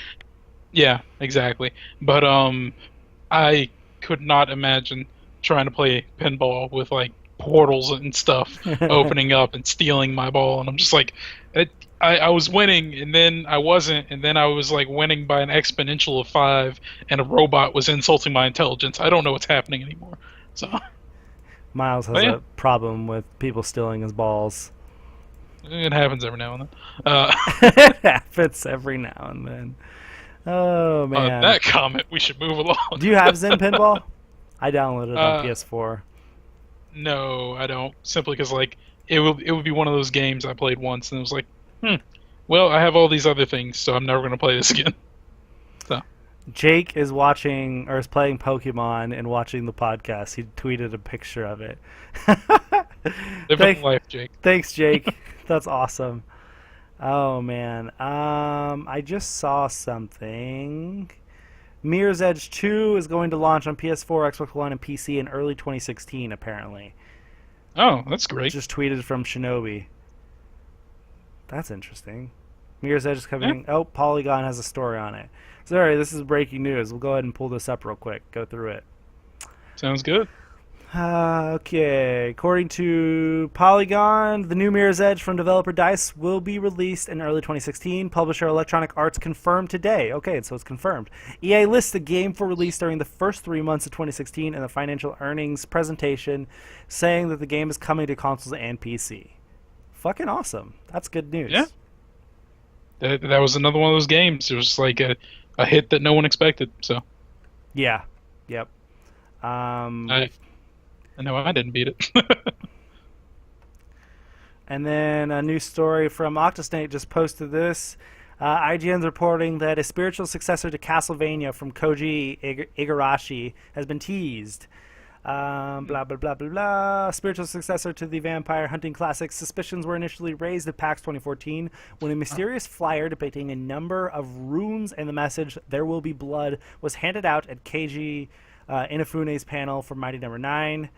Yeah, exactly. But I could not imagine trying to play pinball with like portals and stuff opening up and stealing my ball, and I'm just like, I was winning, and then I wasn't, and then I was like winning by an exponential of 5, and a robot was insulting my intelligence. I don't know what's happening anymore. So Miles has But yeah. a problem with people stealing his balls. it happens every now and then. It happens every now and then. Oh, On man. that comment, we should move along. Do you have Zen Pinball? I downloaded it on PS4. No, I don't. Simply because like it would be one of those games I played once and it was like, well, I have all these other things, so I'm never gonna play this again. So Jake is watching or is playing Pokemon and watching the podcast. He tweeted a picture of it. living life, Jake. Thanks, Jake. That's awesome. Oh man. I just saw something. Mirror's Edge 2 is going to launch on PS4, Xbox One, and PC in early 2016, apparently. Oh, that's great. Just tweeted from Shinobi. That's interesting. Mirror's Edge is coming. Oh, Polygon has a story on it. Sorry, this is breaking news. We'll go ahead and pull this up real quick. Go through it. Sounds good. Okay. According to Polygon, the new Mirror's Edge from developer DICE will be released in early 2016. Publisher Electronic Arts confirmed today. Okay, so it's confirmed. EA lists the game for release during the first 3 months of 2016 in the financial earnings presentation, saying that the game is coming to consoles and PC. Fucking awesome. That's good news. Yeah. That was another one of those games. It was like a hit that no one expected. So Yeah. Yep. I know I didn't beat it. And then a new story from Octosnake just posted this. IGN's reporting that a spiritual successor to Castlevania from Koji Igarashi has been teased. Blah, blah, blah, blah, blah. Spiritual successor to the vampire hunting classic. Suspicions were initially raised at PAX 2014 when a mysterious flyer depicting a number of runes and the message, "There will be blood," was handed out at Keiji Inafune's panel for Mighty Number 9.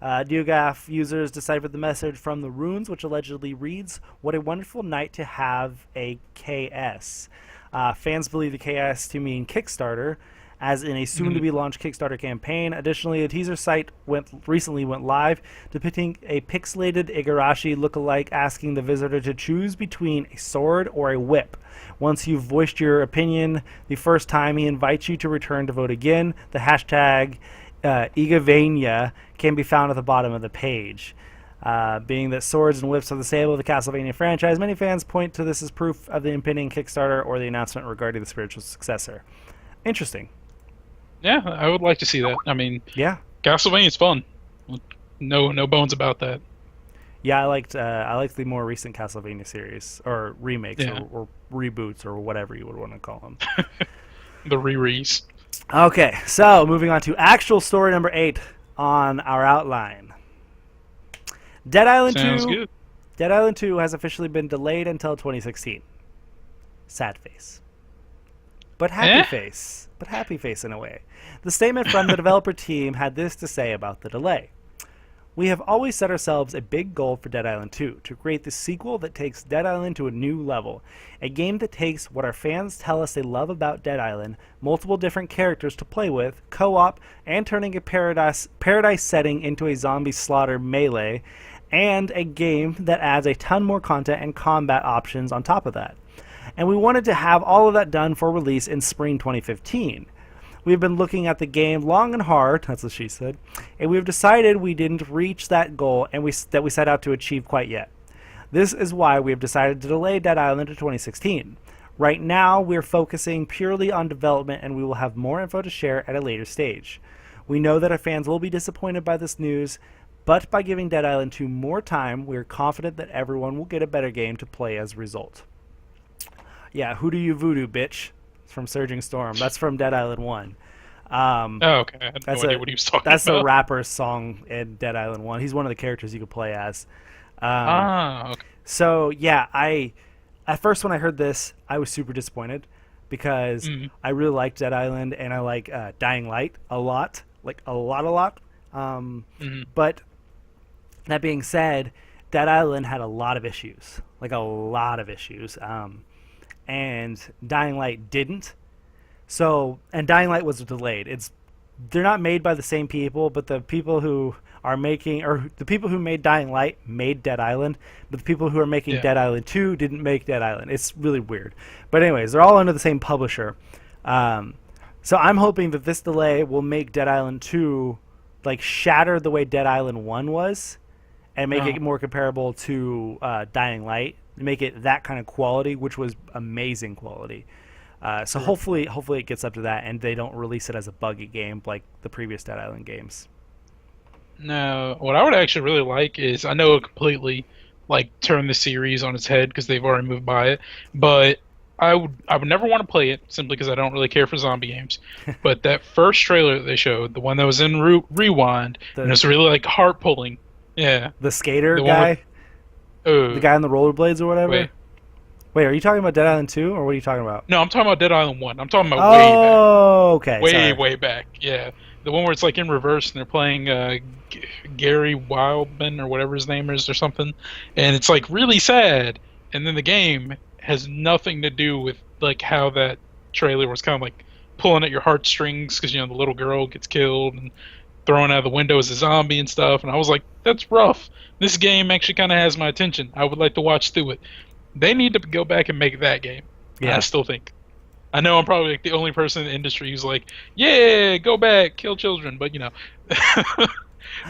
NeoGAF users deciphered the message from the runes, which allegedly reads, "What a wonderful night to have a KS." Fans believe the KS to mean Kickstarter, as in a soon-to-be-launched Kickstarter campaign. Additionally, a teaser site recently went live, depicting a pixelated Igarashi lookalike asking the visitor to choose between a sword or a whip. Once you've voiced your opinion the first time, he invites you to return to vote again. The hashtag Igavania can be found at the bottom of the page. Being that swords and whips are the staple of the Castlevania franchise, many fans point to this as proof of the impending Kickstarter or the announcement regarding the spiritual successor. Interesting. Yeah, I would like to see that. I mean, Yeah. Castlevania's fun. No bones about that. Yeah, I liked the more recent Castlevania series, or remakes, Yeah. or reboots, or whatever you would want to call them. The re-re's. Okay, so moving on to actual story number 8 on our outline. Dead Island Sounds 2. good. Dead Island 2 has officially been delayed until 2016. Sad face. But happy face. But happy face in a way. The statement from the developer team had this to say about the delay. "We have always set ourselves a big goal for Dead Island 2, to create the sequel that takes Dead Island to a new level. A game that takes what our fans tell us they love about Dead Island, multiple different characters to play with, co-op, and turning a paradise setting into a zombie slaughter melee, and a game that adds a ton more content and combat options on top of that. And we wanted to have all of that done for release in spring 2015. We've been looking at the game long and hard," that's what she said, "and we've decided we didn't reach that goal and that we set out to achieve quite yet. This is why we have decided to delay Dead Island to 2016. Right now, we're focusing purely on development, and we will have more info to share at a later stage. We know that our fans will be disappointed by this news, but by giving Dead Island 2 more time, we are confident that everyone will get a better game to play as a result." Yeah, who do you voodoo, bitch? It's from Surging Storm. That's from Dead Island 1. Oh, okay. I had no idea what he was talking That's about. the rapper's song in Dead Island 1. He's one of the characters you could play as. Okay. So, yeah, at first when I heard this, I was super disappointed because I really liked Dead Island and I like Dying Light a lot. Like, a lot. But that being said, Dead Island had a lot of issues, like a lot of issues, and Dying Light didn't. So, and Dying Light was delayed. They're not made by the same people, but the people who are making, or the people who made Dying Light made Dead Island, but the people who are making Dead Island 2 didn't make Dead Island. It's really weird. But anyways, they're all under the same publisher. So I'm hoping that this delay will make Dead Island 2 like shatter the way Dead Island 1 was and make it more comparable to Dying Light, make it that kind of quality, which was amazing quality. So hopefully it gets up to that and they don't release it as a buggy game like the previous Dead Island games. No, what I would actually really like is, I know it completely like turned the series on its head because they've already moved by it, but I would never want to play it simply because I don't really care for zombie games. But that first trailer that they showed, the one that was in Rewind, and it's really like heart pulling. Yeah, the skater guy, the guy on the rollerblades or whatever. Wait, are you talking about Dead Island 2 or what are you talking about? No, I'm talking about Dead Island 1. I'm talking about way back. Oh, okay. Way back. Yeah. The one where it's like in reverse and they're playing Gary Wildman or whatever his name is or something. And it's like really sad. And then the game has nothing to do with like how that trailer was kind of like pulling at your heartstrings because, the little girl gets killed and thrown out of the window as a zombie and stuff. And I was like, that's rough. This game actually kind of has my attention. I would like to watch through it. They need to go back and make that game. Yeah. I still think. I know I'm probably like the only person in the industry who's like, yeah, go back, kill children. But,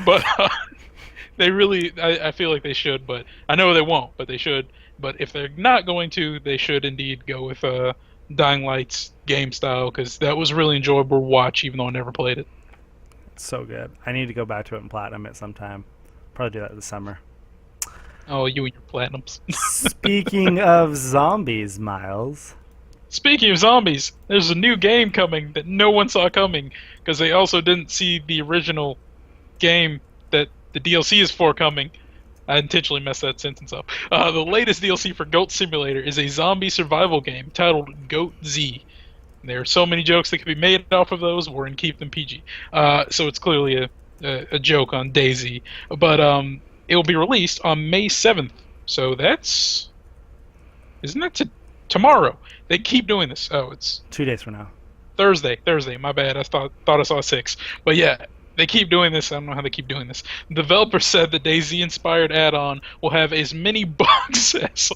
but they really, I feel like they should. But I know they won't, but they should. But if they're not going to, they should indeed go with Dying Light's game style because that was really enjoyable to watch, even though I never played it. It's so good. I need to go back to it and platinum it sometime. Probably do that this summer. Oh, you and your platinums. Speaking of zombies, Miles. Speaking of zombies, there's a new game coming that no one saw coming because they also didn't see the original game that the DLC is for coming. I intentionally messed that sentence up. The latest DLC for Goat Simulator is a zombie survival game titled Goat Z. There are so many jokes that could be made off of those. We're going to keep them PG. So it's clearly a joke on DayZ. But it will be released on May 7th. So that's... Isn't that tomorrow? They keep doing this. Oh, it's... 2 days from now. Thursday. My bad. I thought I saw 6. But yeah, they keep doing this. I don't know how they keep doing this. The developer said the DayZ-inspired add-on will have as many bugs as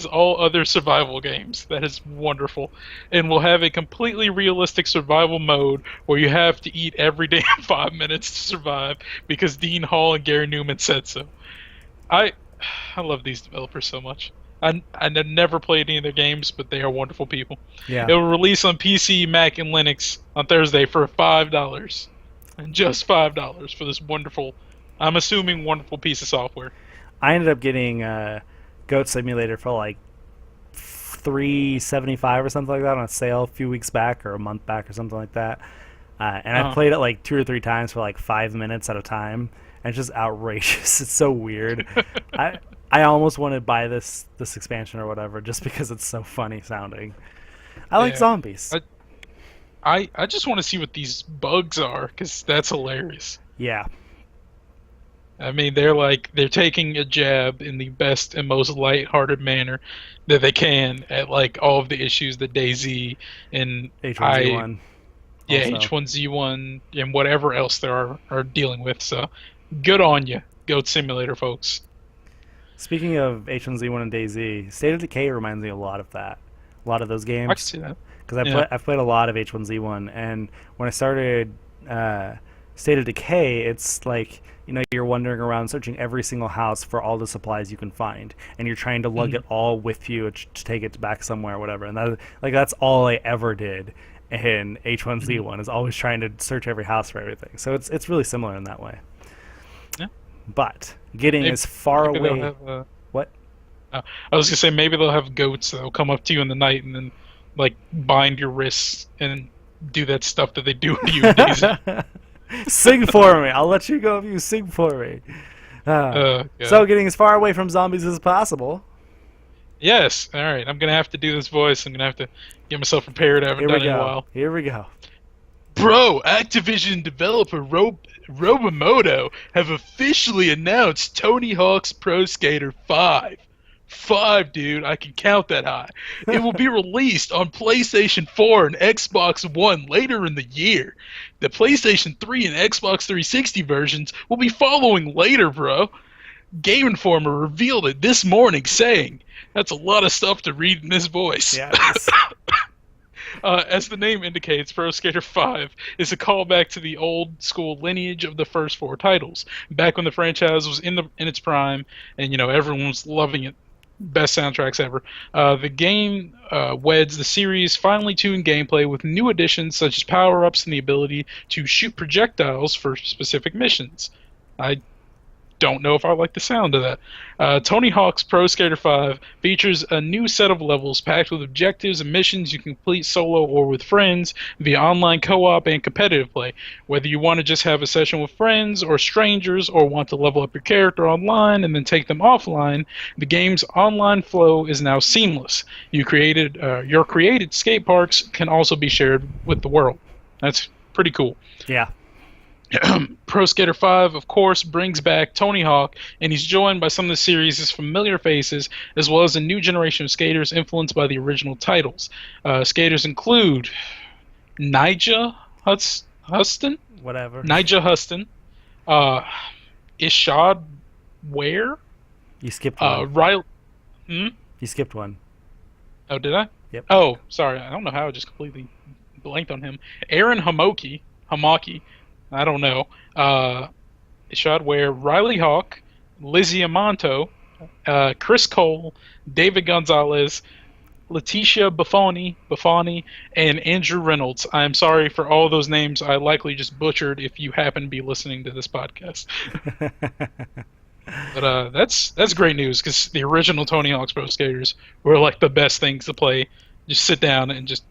all other survival games. That is wonderful. And will have a completely realistic survival mode where you have to eat every damn 5 minutes to survive because Dean Hall and Gary Newman said so. I love these developers so much. I never played any of their games, but they are wonderful people. Yeah. It will release on PC, Mac, and Linux on Thursday for $5. And just $5 for this wonderful, I'm assuming wonderful piece of software. I ended up getting Goat Simulator for like $3.75 or something like that on a sale a few weeks back or a month back or something like that. And I played it like 2 or 3 times for like 5 minutes at a time. And it's just outrageous. It's so weird. I almost want to buy this expansion or whatever just because it's so funny sounding. I like zombies. I just want to see what these bugs are because that's hilarious. Yeah. I mean, they're taking a jab in the best and most lighthearted manner that they can at like all of the issues that DayZ and H1Z1. Yeah, H1Z1 and whatever else they are dealing with. So good on you, Goat Simulator folks. Speaking of H1Z1 and DayZ, State of Decay reminds me a lot of that. A lot of those games. I can see that. Because I've played a lot of H1Z1, and when I started State of Decay, it's like, you're wandering around searching every single house for all the supplies you can find, and you're trying to lug it all with you to take it back somewhere or whatever. And that's all I ever did in H1Z1 is always trying to search every house for everything. So it's really similar in that way. Yeah. But getting as far away. What? I was gonna say maybe they'll have goats that'll come up to you in the night and then like bind your wrists and do that stuff that they do to you in DayZ. Sing for me. I'll let you go if you sing for me. So getting as far away from zombies as possible. Yes. All right. I'm gonna have to do this voice. I'm gonna have to get myself prepared. I haven't done it in a while. Here we go. Bro, Activision developer Robomoto have officially announced Tony Hawk's Pro Skater 5. 5, dude. I can count that high. It will be released on PlayStation 4 and Xbox One later in the year. The PlayStation 3 and Xbox 360 versions will be following later, bro. Game Informer revealed it this morning, saying, that's a lot of stuff to read in this voice. Yeah. As the name indicates, Pro Skater 5 is a callback to the old-school lineage of the first 4 titles, back when the franchise was in its prime, and everyone was loving it. Best soundtracks ever. The game weds the series' finely tuned gameplay with new additions such as power-ups and the ability to shoot projectiles for specific missions. I don't know if I like the sound of that. Tony Hawk's Pro Skater 5 features a new set of levels packed with objectives and missions you can complete solo or with friends via online co-op and competitive play. Whether you want to just have a session with friends or strangers or want to level up your character online and then take them offline, the game's online flow is now seamless. Your created skate parks can also be shared with the world. That's pretty cool. Yeah. Pro Skater 5, of course, brings back Tony Hawk, and he's joined by some of the series' familiar faces, as well as a new generation of skaters influenced by the original titles. Skaters include Nigel Huston? Whatever. Nigel Huston. Ishad Ware? You skipped one. Riley. You skipped one. Oh, did I? Yep. Oh, sorry. I don't know how I just completely blanked on him. Aaron Hamaki. I don't know. Ishad Ware, Riley Hawk, Lizzie Amanto, Chris Cole, David Gonzalez, Letitia Buffoni, and Andrew Reynolds. I'm sorry for all those names I likely just butchered if you happen to be listening to this podcast. But that's great news, because the original Tony Hawk's Pro Skaters were like the best things to play. Just sit down and just...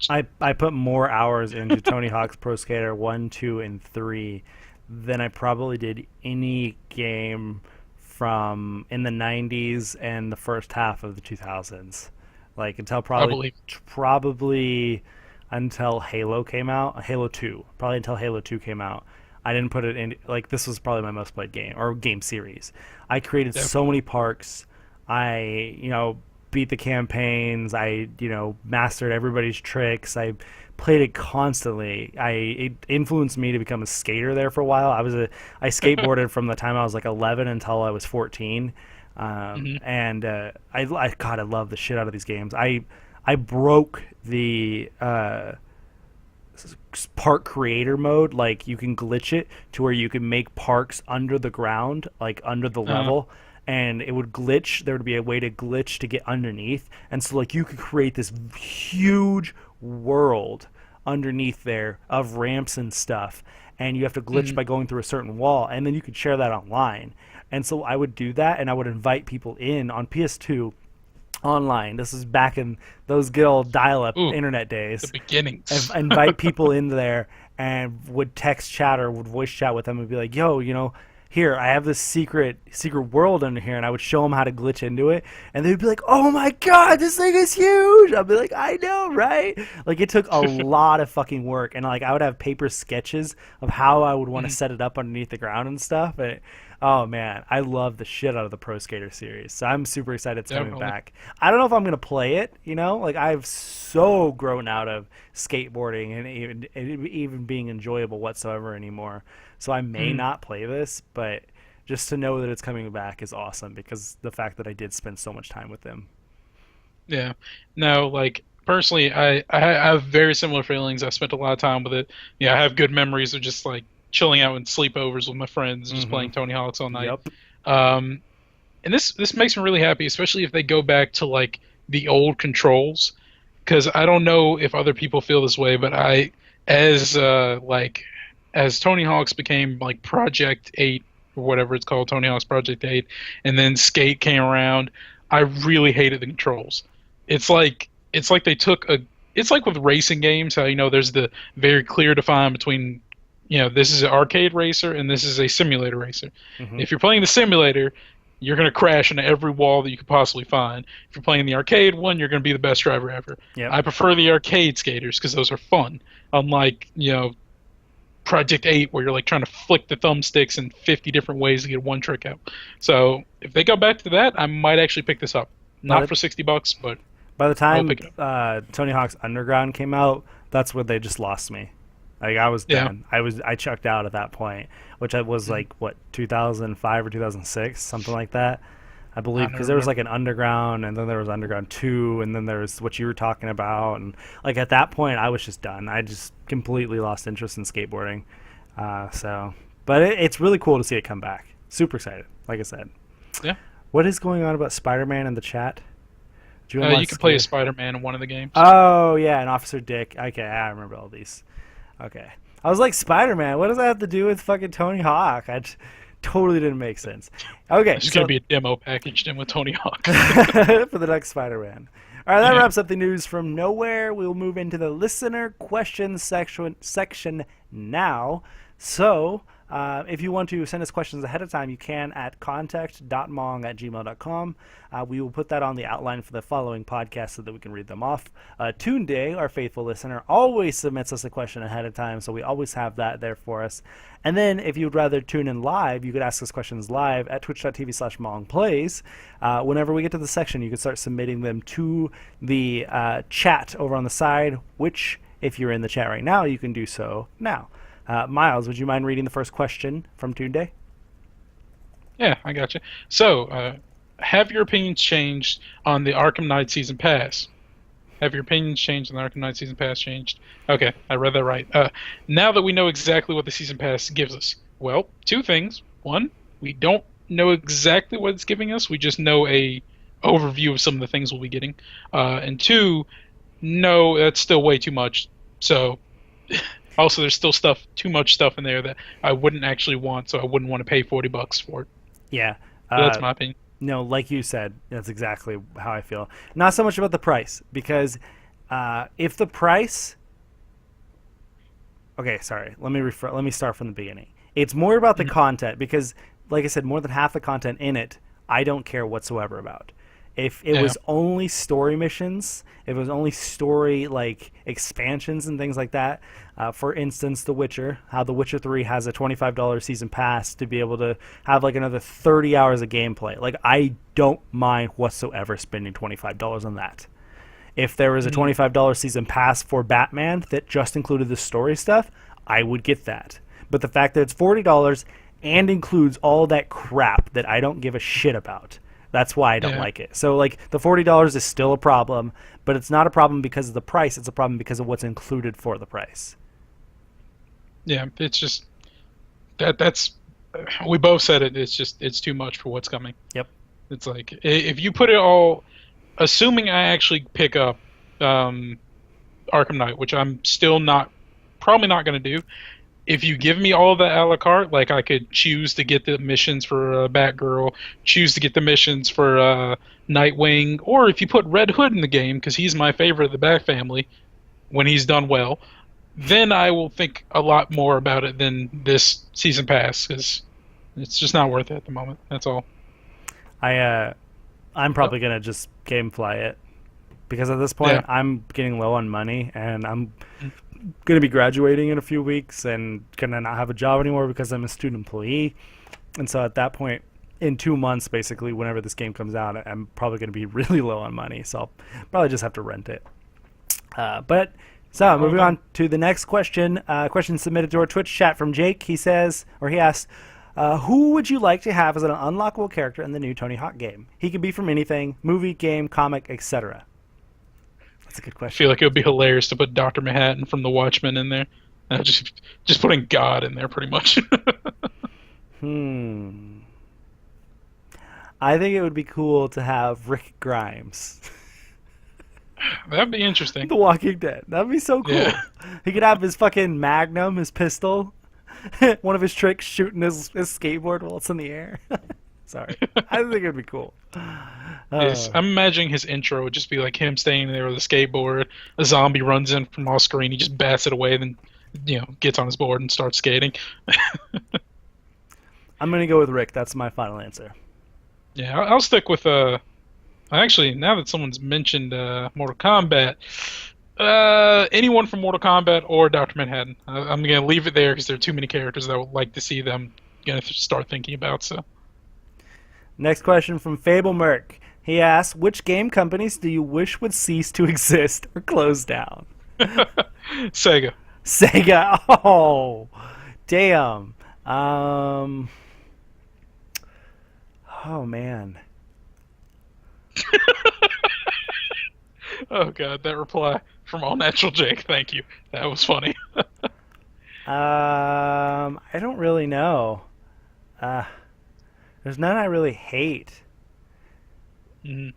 I put more hours into Tony Hawk's Pro Skater 1, 2, and 3 than I probably did any game from in the 90s and the first half of the 2000s. Like until probably until Halo came out, Halo 2. Probably until Halo 2 came out. I didn't put it in, like, this was probably my most played game or game series. I created so many parks. I, beat the campaigns. I, mastered everybody's tricks. I played it constantly. It influenced me to become a skater there for a while. I skateboarded from the time I was like 11 until I was 14. And I love the shit out of these games. I broke the park creator mode. Like, you can glitch it to where you can make parks under the ground, like under the level. And it would glitch. There would be a way to glitch to get underneath. And so, like, you could create this huge world underneath there of ramps and stuff. And you have to glitch by going through a certain wall. And then you could share that online. And so I would do that, and I would invite people in on PS2 online. This is back in those good old dial-up internet days. The beginnings. Invite people in there and would text chat or would voice chat with them and be like, yo, here, I have this secret world under here, and I would show them how to glitch into it, and they'd be like, oh my god, this thing is huge! I'd be like, I know, right? Like, it took a lot of fucking work, and like I would have paper sketches of how I would want to set it up underneath the ground and stuff, and oh man, I love the shit out of the Pro Skater series, so I'm super excited it's coming back. I don't know if I'm going to play it, like I've so grown out of skateboarding and even being enjoyable whatsoever anymore. So I may not play this, but just to know that it's coming back is awesome, because the fact that I did spend so much time with them. Yeah. No, like, personally, I have very similar feelings. I spent a lot of time with it. Yeah, I have good memories of just, like, chilling out in sleepovers with my friends, just playing Tony Hawk's all night. Yep. And this makes me really happy, especially if they go back to, like, the old controls, because I don't know if other people feel this way, but as Tony Hawk's became like Project 8 or whatever it's called, Tony Hawk's Project 8, and then Skate came around, I really hated the controls. It's like they took it's like with racing games, how there's the very clear define between this is an arcade racer and this is a simulator racer. If you're playing the simulator, you're going to crash into every wall that you could possibly find. If you're playing the arcade one, you're going to be the best driver ever. Yep. I prefer the arcade skaters because those are fun. Unlike, Project 8, where you're like trying to flick the thumbsticks in 50 different ways to get one trick out. So if they go back to that, I might actually pick this up. Not for $60, but by the time pick it Tony Hawk's Underground came out, that's where they just lost me. Like, I was done. I checked out at that point, which I was like, what, 2005 or 2006, something like that, I believe, because there was like an Underground, and then there was Underground 2, and then there was what you were talking about, and like at that point I was just done. I just completely lost interest in skateboarding. But it's really cool to see it come back. Super excited, like I said. Yeah. What is going on about Spider-Man in the chat? You can play as Spider-Man in one of the games. Oh yeah, and Officer Dick. Okay, I remember all these. Okay. I was like, Spider-Man, what does that have to do with fucking Tony Hawk? Totally didn't make sense. Okay. There's going to be a demo packaged in with Tony Hawk. for the next Spider-Man. All right, that wraps up the news from nowhere. We'll move into the listener questions section now. So, if you want to send us questions ahead of time, you can at contact.mong@gmail.com. We will put that on the outline for the following podcast so that we can read them off. Toon Day, our faithful listener, always submits us a question ahead of time, so we always have that there for us. And then, if you'd rather tune in live, you could ask us questions live at twitch.tv/mongplays. Whenever we get to the section, you can start submitting them to the chat over on the side, which, if you're in the chat right now, you can do so now. Miles, would you mind reading the first question from Toon Day? Yeah, I got you. So, have your opinions changed on the Arkham Knight Season Pass? Have your opinions changed on the Arkham Knight Season Pass changed? Okay, I read that right. Now that we know exactly what the Season Pass gives us, well, two things. One, we don't know exactly what it's giving us. We just know a overview of some of the things we'll be getting. And two, no, that's still way too much. So... Also, there's still too much stuff in there that I wouldn't actually want, so I wouldn't want to pay $40 for it. Yeah. That's my opinion. No, like you said, that's exactly how I feel. Not so much about the price, because if the price... Okay, sorry. Let me start from the beginning. It's more about the content, because, like I said, more than half the content in it, I don't care whatsoever about. If it was only story missions, if it was only story like expansions and things like that, for instance, The Witcher, how The Witcher 3 has a $25 season pass to be able to have like another 30 hours of gameplay. Like, I don't mind whatsoever spending $25 on that. If there was a $25 season pass for Batman that just included the story stuff, I would get that. But the fact that it's $40 and includes all that crap that I don't give a shit about, that's why I don't like it. So, like, the $40 is still a problem, but it's not a problem because of the price. It's a problem because of what's included for the price. Yeah, it's just... That's... We both said it. It's too much for what's coming. Yep. It's like, if you put it all... Assuming I actually pick up Arkham Knight, which I'm still probably not going to do, if you give me all that a la carte, like I could choose to get the missions for Batgirl, choose to get the missions for Nightwing, or if you put Red Hood in the game, because he's my favorite of the Bat family, when he's done well, then I will think a lot more about it than this season pass, because it's just not worth it at the moment. That's all. I'm probably going to just gamefly it, because at this point I'm getting low on money, and I'm going to be graduating in a few weeks and going to not have a job anymore because I'm a student employee. And so at that point, in 2 months, basically, whenever this game comes out, I'm probably going to be really low on money. So I'll probably just have to rent it. So moving on to the next question. Question submitted to our Twitch chat from Jake. He asked, who would you like to have as an unlockable character in the new Tony Hawk game? He could be from anything, movie, game, comic, etc. That's a good question. I feel like it would be hilarious to put Dr. Manhattan from The Watchmen in there. Just putting God in there, pretty much. I think it would be cool to have Rick Grimes. That'd be interesting. The Walking Dead. That'd be so cool. Yeah. He could have his fucking Magnum, his pistol. One of his tricks, shooting his skateboard while it's in the air. Sorry. I think it would be cool. Yes, I'm imagining his intro would just be like him standing there with a skateboard. A zombie runs in from off screen. He just bats it away, then gets on his board and starts skating. I'm going to go with Rick. That's my final answer. Yeah, I'll stick with Actually, now that someone's mentioned Mortal Kombat, anyone from Mortal Kombat or Dr. Manhattan, I'm gonna leave it there because there are too many characters that I would like to see them start thinking about. So, Next question from Fable Merc. He asks, which game companies do you wish would cease to exist or close down? Sega. Sega. Oh, damn. Oh, man. Oh god, that reply from All Natural Jake. Thank you. That was funny. I don't really know. There's none I really hate.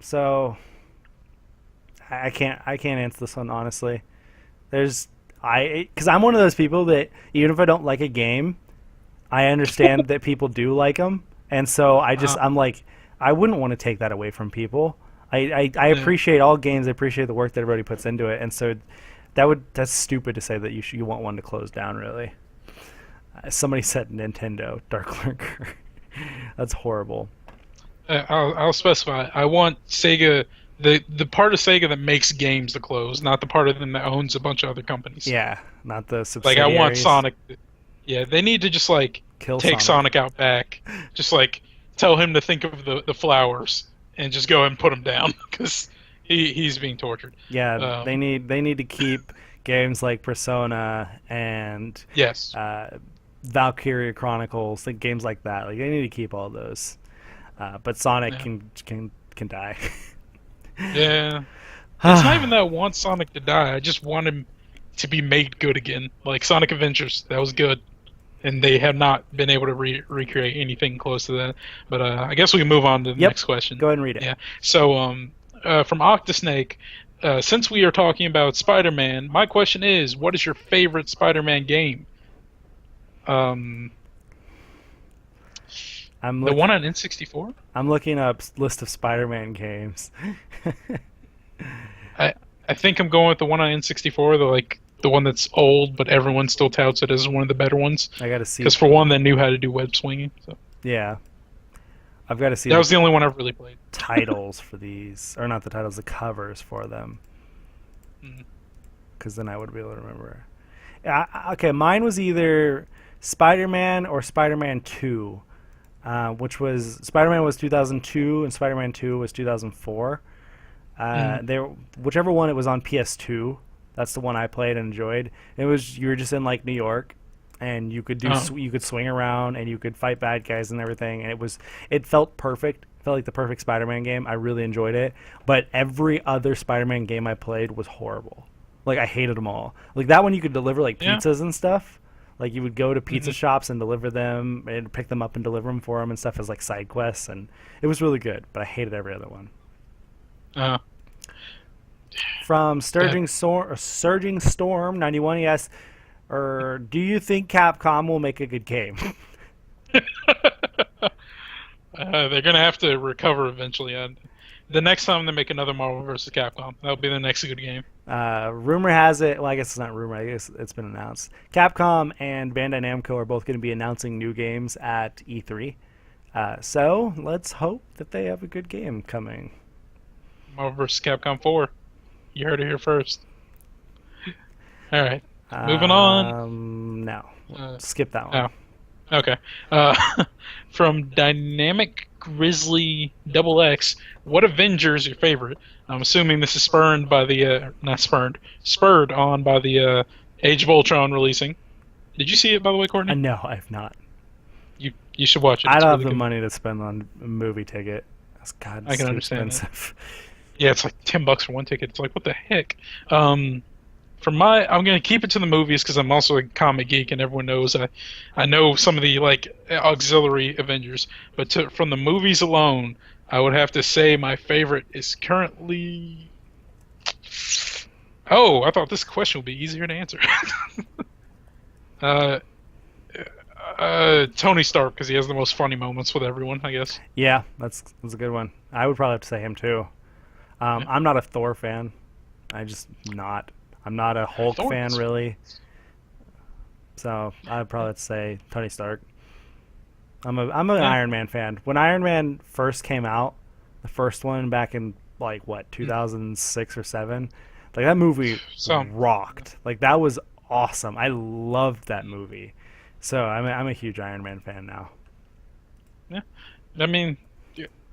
So I can't answer this one honestly. Because I'm one of those people that even if I don't like a game, I understand that people do like them, and so I'm like, I wouldn't want to take that away from people. I appreciate all games. I appreciate the work that everybody puts into it, and so that's stupid to say that you want one to close down. Really, somebody said Nintendo Dark Lurker. That's horrible. I'll specify. I want Sega, the part of Sega that makes games to close, not the part of them that owns a bunch of other companies. Yeah, not the Like subsidiaries. I want Sonic. Yeah, they need to just take Sonic out back. Just tell him to think of the flowers and just go ahead and put him down because he's being tortured. Yeah, they need to keep games like Persona and yes, Valkyria Chronicles, games like that. Like they need to keep all those. But Sonic can die. Yeah, it's not even that I want Sonic to die. I just want him to be made good again. Like Sonic Adventures, that was good, and they have not been able to recreate anything close to that. But I guess we can move on to the next question. Go ahead and read it. Yeah. So from Octosnake, since we are talking about Spider-Man, my question is, what is your favorite Spider-Man game? The one on N64? I'm looking up list of Spider-Man games. I think I'm going with the one on N64, the one that's old, but everyone still touts it as one of the better ones. I gotta see. Because for one, they knew how to do web swinging. So. Yeah. I've got to see. That was the only one I've really played. Titles for these, or not the titles, the covers for them. Because then I would be able to remember. Okay, mine was either Spider-Man or Spider-Man 2. Which was Spider-Man was 2002 and Spider-Man 2 was 2004. Whichever one it was on PS2. That's the one I played and enjoyed. You were just in New York, and you could you could swing around and you could fight bad guys and everything, and it felt perfect. It felt like the perfect Spider-Man game. I really enjoyed it. But every other Spider-Man game I played was horrible. I hated them all. That one you could deliver pizzas and stuff. You would go to pizza shops and deliver them, and pick them up and deliver them for them and stuff as side quests, and it was really good. But I hated every other one. From Surging Storm 91, he asks, do you think Capcom will make a good game? They're gonna have to recover eventually. The next time they make another Marvel vs. Capcom, that'll be the next good game. Rumor has it, well, I guess it's not rumor, I guess it's been announced. Capcom and Bandai Namco are both going to be announcing new games at E3. So let's hope that they have a good game coming. Marvel vs. Capcom 4. You heard it here first. All right. Moving on. No. Skip that one. Oh. Okay. From Dynamic Grizzly XX, what Avenger is your favorite? I'm assuming this is spurred on by the Age of Ultron releasing. Did you see it, by the way, Courtney? No, I have not. You should watch it. I don't have the money to spend on a movie ticket. I can understand expensive. Yeah, it's $10 for one ticket. It's what the heck? I'm going to keep it to the movies because I'm also a comic geek, and everyone knows I know some of the auxiliary Avengers. But from the movies alone, I would have to say my favorite is currently. Oh, I thought this question would be easier to answer. Tony Stark, because he has the most funny moments with everyone, I guess. Yeah, that's a good one. I would probably have to say him too. I'm not a Thor fan. I'm not a Hulk fan, really. So I'd probably have to say Tony Stark. I'm an Iron Man fan. When Iron Man first came out, the first one back in 2006 or 7, like that movie rocked. Like that was awesome. I loved that movie. So I'm a huge Iron Man fan now. Yeah, I mean,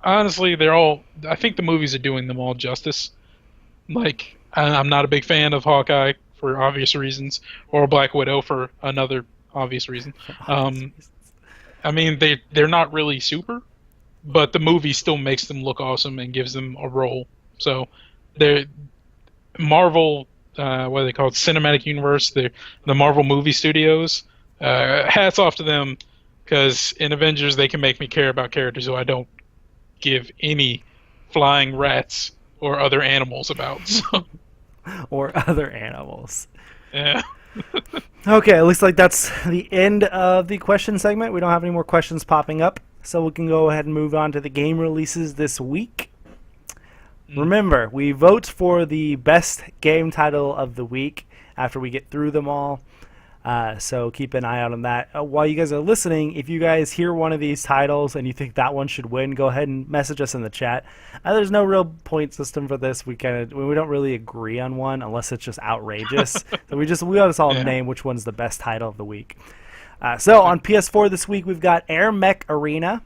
honestly, I think the movies are doing them all justice. Like, I'm not a big fan of Hawkeye for obvious reasons, or Black Widow for another obvious reason. I mean, they're not really super, but the movie still makes them look awesome and gives them a role. So, they're Marvel, what are they called? Cinematic Universe, the Marvel movie studios. Hats off to them, because in Avengers they can make me care about characters who I don't give any flying rats or other animals about. So. Or other animals. Yeah. Okay, it looks like that's the end of the question segment. We don't have any more questions popping up, so we can go ahead and move on to the game releases this week. Remember, we vote for the best game title of the week after we get through them all. So keep an eye out on that. While you guys are listening, if you guys hear one of these titles and you think that one should win, go ahead and message us in the chat. There's no real point system for this. We don't really agree on one unless it's just outrageous. So we just all name which one's the best title of the week. So on PS4 this week, we've got Air Mech Arena,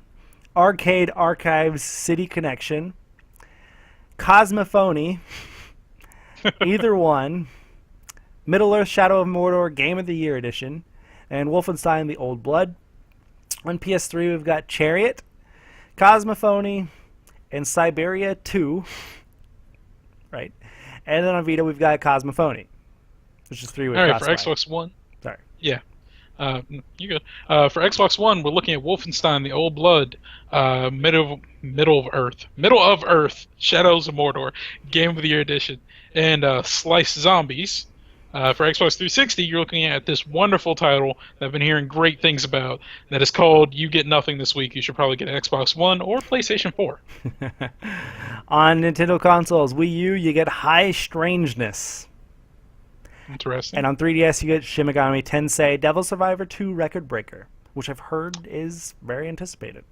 Arcade Archives City Connection, Cosmophony, Either One, Middle-earth Shadow of Mordor Game of the Year Edition, and Wolfenstein The Old Blood. On PS3, we've got Chariot, Cosmophony, and Siberia 2. Right. And then on Vita, we've got Cosmophony, which is 3 with All right, Crossfire. for Xbox One. Sorry. Yeah. You good. For Xbox One, we're looking at Wolfenstein The Old Blood, Middle of Earth, Shadows of Mordor Game of the Year Edition, and Slice Zombies. For Xbox 360, you're looking at this wonderful title that I've been hearing great things about that is called You Get Nothing This Week. You should probably get Xbox One or PlayStation 4. On Nintendo consoles, Wii U, you get High Strangeness. Interesting. And on 3DS, you get Shin Megami Tensei Devil Survivor 2 Record Breaker, which I've heard is very anticipated.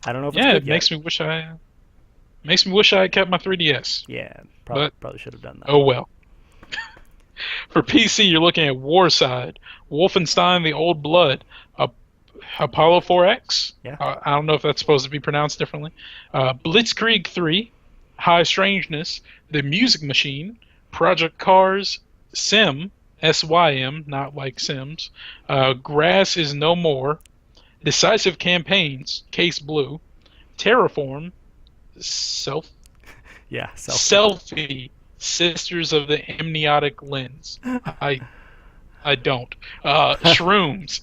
I don't know if it's good it makes me wish I had kept my 3DS. Yeah, probably should have done that. Oh well. For PC, you're looking at Warside, Wolfenstein The Old Blood, Apollo 4X. Yeah. I don't know if that's supposed to be pronounced differently. Blitzkrieg 3, High Strangeness, The Music Machine, Project Cars, Sim, SYM, not like Sims, Grass is No More, Decisive Campaigns, Case Blue, Terraform, Selfie, Sisters of the Amniotic Lens. I don't. Shrooms,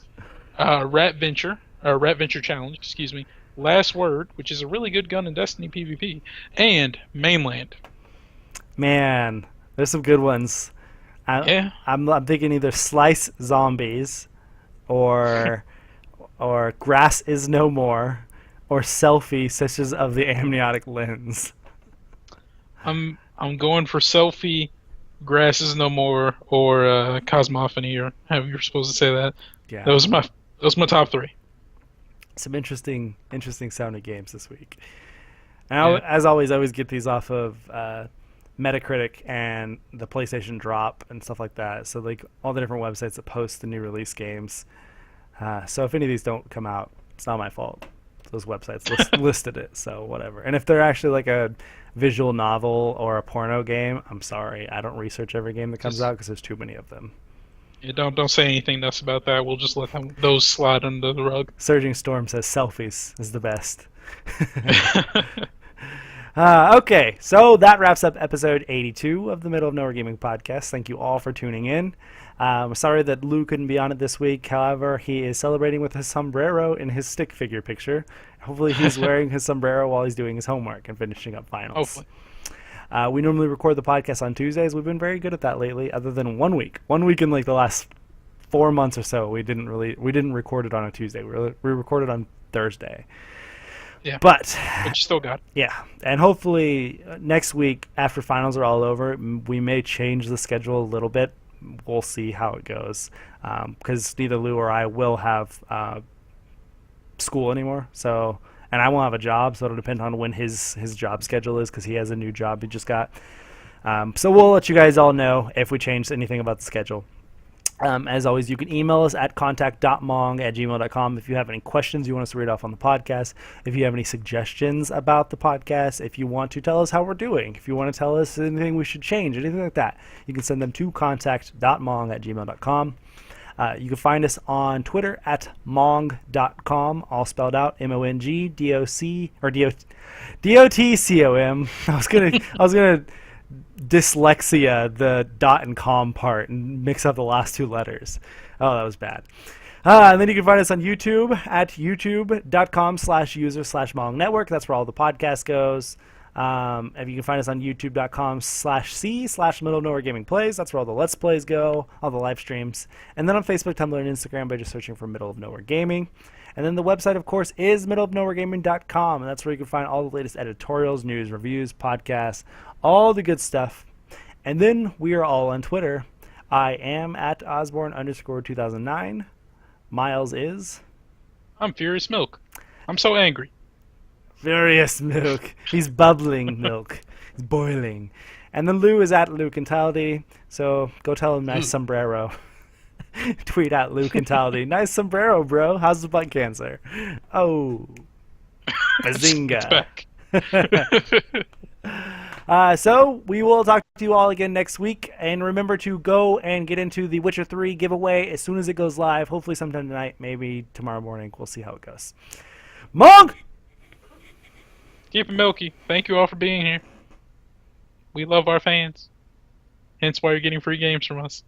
Rat Venture Challenge, excuse me. Last Word, which is a really good gun in Destiny PvP, and Mainland. Man, there's some good ones. I'm thinking either Slice Zombies, or Grass is No More, or Selfie Sisters of the Amniotic Lens. I'm going for Selfie, Grass is No More, or Cosmophony, or however you're supposed to say that. Yeah. Those are my top 3. Some interesting sounding games this week. And as always, I always get these off of Metacritic and the PlayStation Drop and stuff like that. So like all the different websites that post the new release games. So if any of these don't come out, it's not my fault. Those websites listed it, so whatever. And if they're actually like a visual novel or a porno game, I'm sorry, I don't research every game that comes out because there's too many of them. Yeah, don't say anything nice about that. We'll just let those slide under the rug. Surging Storm says Selfies is the best. Okay, so that wraps up episode 82 of the Middle of Nowhere Gaming Podcast. Thank you all for tuning in. Sorry that Lou couldn't be on it this week. However, he is celebrating with his sombrero in his stick figure picture. Hopefully he's wearing his sombrero while he's doing his homework and finishing up finals. Hopefully. We normally record the podcast on Tuesdays. We've been very good at that lately, other than 1 week. 1 week in like the last 4 months or so, we didn't record it on a Tuesday. We recorded on Thursday. Yeah, but you still got it. Yeah, and hopefully next week after finals are all over, we may change the schedule a little bit. We'll see how it goes, because neither Lou or I will have school anymore. So, and I won't have a job, so it'll depend on when his job schedule is because he has a new job he just got. So we'll let you guys all know if we change anything about the schedule. As always, you can email us at contact.mong@gmail.com if you have any questions you want us to read off on the podcast, if you have any suggestions about the podcast, if you want to tell us how we're doing, if you want to tell us anything we should change, anything like that, you can send them to contact.mong@gmail.com. You can find us on Twitter at mong.com, all spelled out, MONG, or DOTCOM. I was gonna dyslexia the dot and com part and mix up the last two letters. Oh, that was bad. And then you can find us on YouTube at youtube.com/user/Mong Network. That's where all the podcast goes. If you can find us on youtube.com/c/Middle of Nowhere Gaming Plays. That's where all the Let's Plays go, all the live streams. And then on Facebook, Tumblr, and Instagram by just searching for Middle of Nowhere Gaming. And then the website, of course, is middleofnowheregaming.com, and that's where you can find all the latest editorials, news, reviews, podcasts, all the good stuff. And then we are all on Twitter. I am at Osborne_2009. Miles is... I'm Furious Milk. I'm so angry. Furious Milk. He's bubbling milk. He's boiling. And then Lou is at Lou Cantaldi, so go tell him nice sombrero. Tweet at Lou Cantaldi. Nice sombrero, bro. How's the butt cancer? Oh. Bazinga. It's back. So we will talk to you all again next week. And remember to go and get into the Witcher 3 giveaway as soon as it goes live. Hopefully sometime tonight, maybe tomorrow morning. We'll see how it goes. Mong! Keep it milky. Thank you all for being here. We love our fans. Hence why you're getting free games from us.